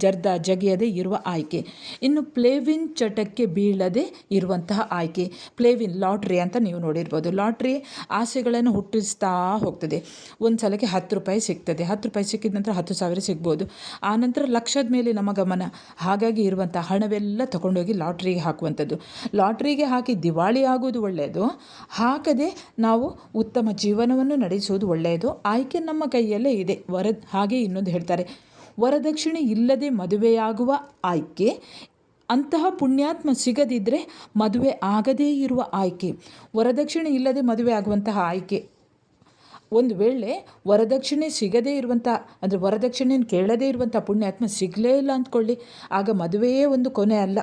ಜರ್ದಾ ಜಗಿಯದೇ ಇರುವ ಆಯ್ಕೆ. ಇನ್ನು ಪ್ಲೇವಿನ್ ಚಟಕ್ಕೆ ಬೀಳದೆ ಇರುವಂತಹ ಆಯ್ಕೆ. ಪ್ಲೇವಿನ್ ಲಾಟ್ರಿ ಅಂತ ನೀವು ನೋಡಿರ್ಬೋದು. ಲಾಟ್ರಿ ಆಸೆಗಳನ್ನು ಹುಟ್ಟಿಸ್ತಾ ಹೋಗ್ತದೆ. ಒಂದು ಸಲಕ್ಕೆ 10 ರೂಪಾಯಿ ಸಿಗ್ತದೆ. 10 ರೂಪಾಯಿ ಸಿಕ್ಕಿದ ನಂತರ 10,000 ಸಿಗ್ಬೋದು. ಆನಂತರ ಲಕ್ಷದ ಮೇಲೆ ನಮ್ಮ ಗಮನ. ಹಾಗಾಗಿ ಇರುವಂಥ ಹಣವೆಲ್ಲ ತಗೊಂಡೋಗಿ ಲಾಟ್ರಿಗೆ ಹಾಕುವಂಥದ್ದು. ಲಾಟ್ರಿಗೆ ಹಾಕಿ ದಿವಾಳಿ ಆಗೋದು ಒಳ್ಳೆಯದು, ಹಾಕದೆ ನಾವು ಉತ್ತಮ ಜೀವನವನ್ನು ನಡೆಸುವುದು ಒಳ್ಳೆಯದು. ಆಯ್ಕೆ ನಮ್ಮ ಕೈಯಲ್ಲೇ ಇದೆ. ಹಾಗೆ ಇನ್ನೊಂದು ಹೇಳ್ತಾರೆ, ವರದಕ್ಷಿಣೆ ಇಲ್ಲದೆ ಮದುವೆಯಾಗುವ ಆಯ್ಕೆ. ಅಂತಹ ಪುಣ್ಯಾತ್ಮ ಸಿಗದಿದ್ದರೆ ಮದುವೆ ಆಗದೇ ಇರುವ ಆಯ್ಕೆ. ವರದಕ್ಷಿಣೆ ಇಲ್ಲದೆ ಮದುವೆ ಆಗುವಂತಹ ಆಯ್ಕೆ. ಒಂದು ವೇಳೆ ವರದಕ್ಷಿಣೆ ಸಿಗದೇ ಇರುವಂಥ, ಅಂದರೆ ವರದಕ್ಷಿಣೆಯನ್ನು ಕೇಳದೇ ಇರುವಂಥ ಪುಣ್ಯಾತ್ಮ ಸಿಗಲೇ ಇಲ್ಲ ಅಂದ್ಕೊಳ್ಳಿ, ಆಗ ಮದುವೆಯೇ ಒಂದು ಕೊನೆ ಅಲ್ಲ.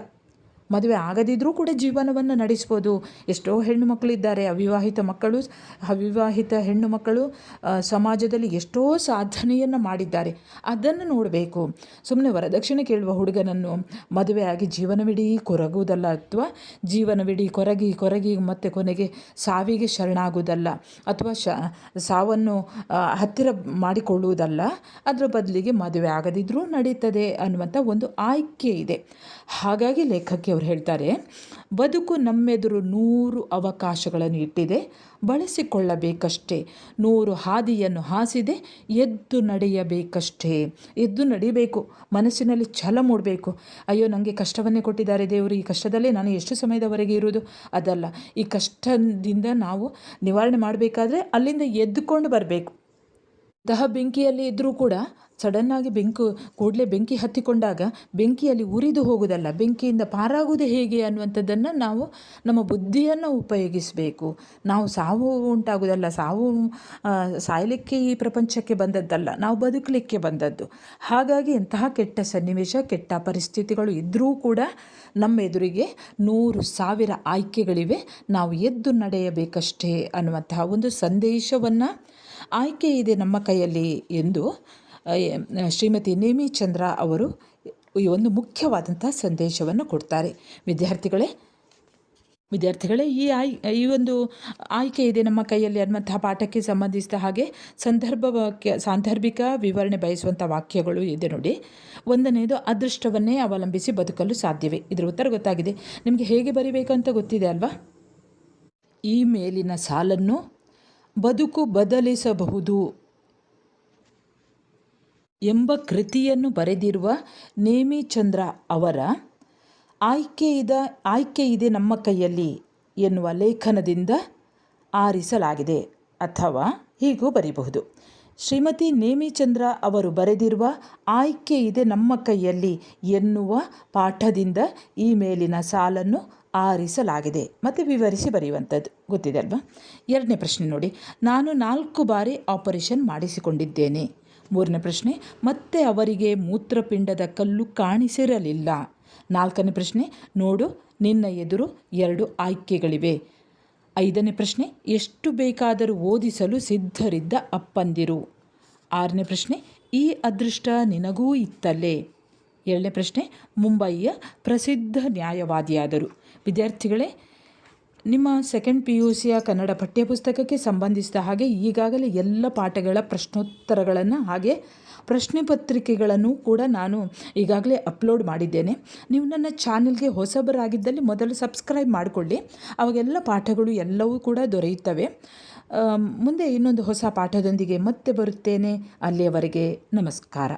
ಮದುವೆ ಆಗದಿದ್ದರೂ ಕೂಡ ಜೀವನವನ್ನು ನಡೆಸ್ಬೋದು. ಎಷ್ಟೋ ಹೆಣ್ಣು ಮಕ್ಕಳಿದ್ದಾರೆ, ಅವಿವಾಹಿತ ಹೆಣ್ಣು ಮಕ್ಕಳು ಸಮಾಜದಲ್ಲಿ ಎಷ್ಟೋ ಸಾಧನೆಯನ್ನು ಮಾಡಿದ್ದಾರೆ. ಅದನ್ನು ನೋಡಬೇಕು. ಸುಮ್ಮನೆ ವರದಕ್ಷಿಣೆ ಕೇಳುವ ಹುಡುಗನನ್ನು ಮದುವೆಯಾಗಿ ಜೀವನವಿಡೀ ಕೊರಗುವುದಲ್ಲ, ಅಥವಾ ಜೀವನವಿಡೀ ಕೊರಗಿ ಮತ್ತು ಕೊನೆಗೆ ಸಾವಿಗೆ ಶರಣಾಗುವುದಲ್ಲ, ಅಥವಾ ಸಾವನ್ನು ಹತ್ತಿರ ಮಾಡಿಕೊಳ್ಳುವುದಲ್ಲ. ಅದರ ಬದಲಿಗೆ ಮದುವೆ ಆಗದಿದ್ದರೂ ನಡೀತದೆ ಅನ್ನುವಂಥ ಒಂದು ಆಯ್ಕೆ ಇದೆ. ಹಾಗಾಗಿ ಲೇಖಕಿ ಅವರು ಹೇಳ್ತಾರೆ, ಬದುಕು ನಮ್ಮೆದುರು 100 ಅವಕಾಶಗಳನ್ನು ಇಟ್ಟಿದೆ, ಬಳಸಿಕೊಳ್ಳಬೇಕಷ್ಟೇ. 100 ಹಾದಿಯನ್ನು ಹಾಸಿದೆ, ಎದ್ದು ನಡೆಯಬೇಕಷ್ಟೇ. ಎದ್ದು ನಡಿಬೇಕು, ಮನಸ್ಸಿನಲ್ಲಿ ಛಲ ಮೂಡಬೇಕು. ಅಯ್ಯೋ, ನನಗೆ ಕಷ್ಟವನ್ನೇ ಕೊಟ್ಟಿದ್ದಾರೆ ದೇವರು, ಈ ಕಷ್ಟದಲ್ಲೇ ನಾನು ಎಷ್ಟು ಸಮಯದವರೆಗೆ ಇರುವುದು? ಅದಲ್ಲ. ಈ ಕಷ್ಟದಿಂದ ನಾವು ನಿವಾರಣೆ ಮಾಡಬೇಕಾದ್ರೆ ಅಲ್ಲಿಂದ ಎದ್ದುಕೊಂಡು ಬರಬೇಕು. ಬೆಂಕಿಯಲ್ಲಿ ಇದ್ದರೂ ಕೂಡ ಸಡನ್ನಾಗಿ ಕೂಡಲೇ ಬೆಂಕಿ ಹತ್ತಿಕೊಂಡಾಗ ಬೆಂಕಿಯಲ್ಲಿ ಉರಿದು ಹೋಗುವುದಲ್ಲ, ಬೆಂಕಿಯಿಂದ ಪಾರಾಗುವುದೇ ಹೇಗೆ ಅನ್ನುವಂಥದ್ದನ್ನು ನಾವು ನಮ್ಮ ಬುದ್ಧಿಯನ್ನು ಉಪಯೋಗಿಸಬೇಕು. ನಾವು ಸಾವು ಉಂಟಾಗುವುದಲ್ಲ, ಸಾಯಲಿಕ್ಕೆ ಈ ಪ್ರಪಂಚಕ್ಕೆ ಬಂದದ್ದಲ್ಲ, ನಾವು ಬದುಕಲಿಕ್ಕೆ ಬಂದದ್ದು. ಹಾಗಾಗಿ ಎಂತಹ ಕೆಟ್ಟ ಸನ್ನಿವೇಶ, ಕೆಟ್ಟ ಪರಿಸ್ಥಿತಿಗಳು ಇದ್ದರೂ ಕೂಡ ನಮ್ಮ ಎದುರಿಗೆ 100,000 ಆಯ್ಕೆಗಳಿವೆ, ನಾವು ಎದ್ದು ನಡೆಯಬೇಕಷ್ಟೇ ಅನ್ನುವಂತಹ ಒಂದು ಸಂದೇಶವನ್ನು, ಆಯ್ಕೆ ಇದೆ ನಮ್ಮ ಕೈಯಲ್ಲಿ ಎಂದು ಶ್ರೀಮತಿ ನೇಮಿಚಂದ್ರ ಅವರು ಈ ಒಂದು ಮುಖ್ಯವಾದಂಥ ಸಂದೇಶವನ್ನು ಕೊಡ್ತಾರೆ. ವಿದ್ಯಾರ್ಥಿಗಳೇ ಈ ಒಂದು ಆಯ್ಕೆ ಇದೆ ನಮ್ಮ ಕೈಯಲ್ಲಿ ಅನ್ನುವಂತಹ ಪಾಠಕ್ಕೆ ಸಂಬಂಧಿಸಿದ ಹಾಗೆ ಸಾಂದರ್ಭಿಕ ವಿವರಣೆ ಬಯಸುವಂಥ ವಾಕ್ಯಗಳು ಇದೆ ನೋಡಿ. 1ನೇದು, ಅದೃಷ್ಟವನ್ನೇ ಅವಲಂಬಿಸಿ ಬದುಕಲು ಸಾಧ್ಯವೇ? ಇದರ ಉತ್ತರ ಗೊತ್ತಾಗಿದೆ. ನಿಮಗೆ ಹೇಗೆ ಬರಿಬೇಕು ಅಂತ ಗೊತ್ತಿದೆ ಅಲ್ವಾ? ಈ ಮೇಲಿನ ಸಾಲನ್ನು ಬದುಕು ಬದಲಿಸಬಹುದು ಎಂಬ ಕೃತಿಯನ್ನು ಬರೆದಿರುವ ನೇಮಿಚಂದ್ರ ಅವರ ಆಯ್ಕೆ ಇದೆ ನಮ್ಮ ಕೈಯಲ್ಲಿ ಎನ್ನುವ ಲೇಖನದಿಂದ ಆರಿಸಲಾಗಿದೆ. ಅಥವಾ ಹೀಗೂ ಬರೀಬಹುದು, ಶ್ರೀಮತಿ ನೇಮಿಚಂದ್ರ ಅವರು ಬರೆದಿರುವ ಆಯ್ಕೆ ಇದೆ ನಮ್ಮ ಕೈಯಲ್ಲಿ ಎನ್ನುವ ಪಾಠದಿಂದ ಈ ಮೇಲಿನ ಸಾಲನ್ನು ಆರಿಸಲಾಗಿದೆ. ಮತ್ತು ವಿವರಿಸಿ ಬರೆಯುವಂಥದ್ದು ಗೊತ್ತಿದೆ ಅಲ್ವಾ? 2ನೇ ಪ್ರಶ್ನೆ ನೋಡಿ, ನಾನು 4 ಬಾರಿ ಆಪರೇಷನ್ ಮಾಡಿಸಿಕೊಂಡಿದ್ದೇನೆ. 3ನೇ ಪ್ರಶ್ನೆ, ಮತ್ತೆ ಅವರಿಗೆ ಮೂತ್ರಪಿಂಡದ ಕಲ್ಲು ಕಾಣಿಸಿರಲಿಲ್ಲ. 4ನೇ ಪ್ರಶ್ನೆ, ನೋಡು ನಿನ್ನ ಎದುರು 2 ಆಯ್ಕೆಗಳಿವೆ. 5ನೇ ಪ್ರಶ್ನೆ, ಎಷ್ಟು ಬೇಕಾದರೂ ಓದಿಸಲು ಸಿದ್ಧರಿದ್ದ ಅಪ್ಪಂದಿರು. 6ನೇ ಪ್ರಶ್ನೆ, ಈ ಅದೃಷ್ಟ ನಿನಗೂ ಇತ್ತಲ್ಲೇ. 7ನೇ ಪ್ರಶ್ನೆ, ಮುಂಬಯಿಯ ಪ್ರಸಿದ್ಧ ನ್ಯಾಯವಾದಿಯಾದರು. ವಿದ್ಯಾರ್ಥಿಗಳೇ, ನಿಮ್ಮ ಸೆಕೆಂಡ್ PUC ಕನ್ನಡ ಪಠ್ಯಪುಸ್ತಕಕ್ಕೆ ಸಂಬಂಧಿಸಿದ ಹಾಗೆ ಈಗಾಗಲೇ ಎಲ್ಲ ಪಾಠಗಳ ಪ್ರಶ್ನೋತ್ತರಗಳನ್ನು ಹಾಗೆ ಪ್ರಶ್ನೆ ಪತ್ರಿಕೆಗಳನ್ನು ಕೂಡ ನಾನು ಈಗಾಗಲೇ ಅಪ್ಲೋಡ್ ಮಾಡಿದ್ದೇನೆ. ನೀವು ನನ್ನ ಚಾನೆಲ್ಗೆ ಹೊಸಬರಾಗಿದ್ದಲ್ಲಿ ಮೊದಲು ಸಬ್ಸ್ಕ್ರೈಬ್ ಮಾಡಿಕೊಳ್ಳಿ, ಅವಾಗೆಲ್ಲ ಪಾಠಗಳು ಎಲ್ಲವೂ ಕೂಡ ದೊರೆಯುತ್ತವೆ. ಮುಂದೆ ಇನ್ನೊಂದು ಹೊಸ ಪಾಠದೊಂದಿಗೆ ಮತ್ತೆ ಬರುತ್ತೇನೆ. ಅಲ್ಲಿಯವರೆಗೆ ನಮಸ್ಕಾರ.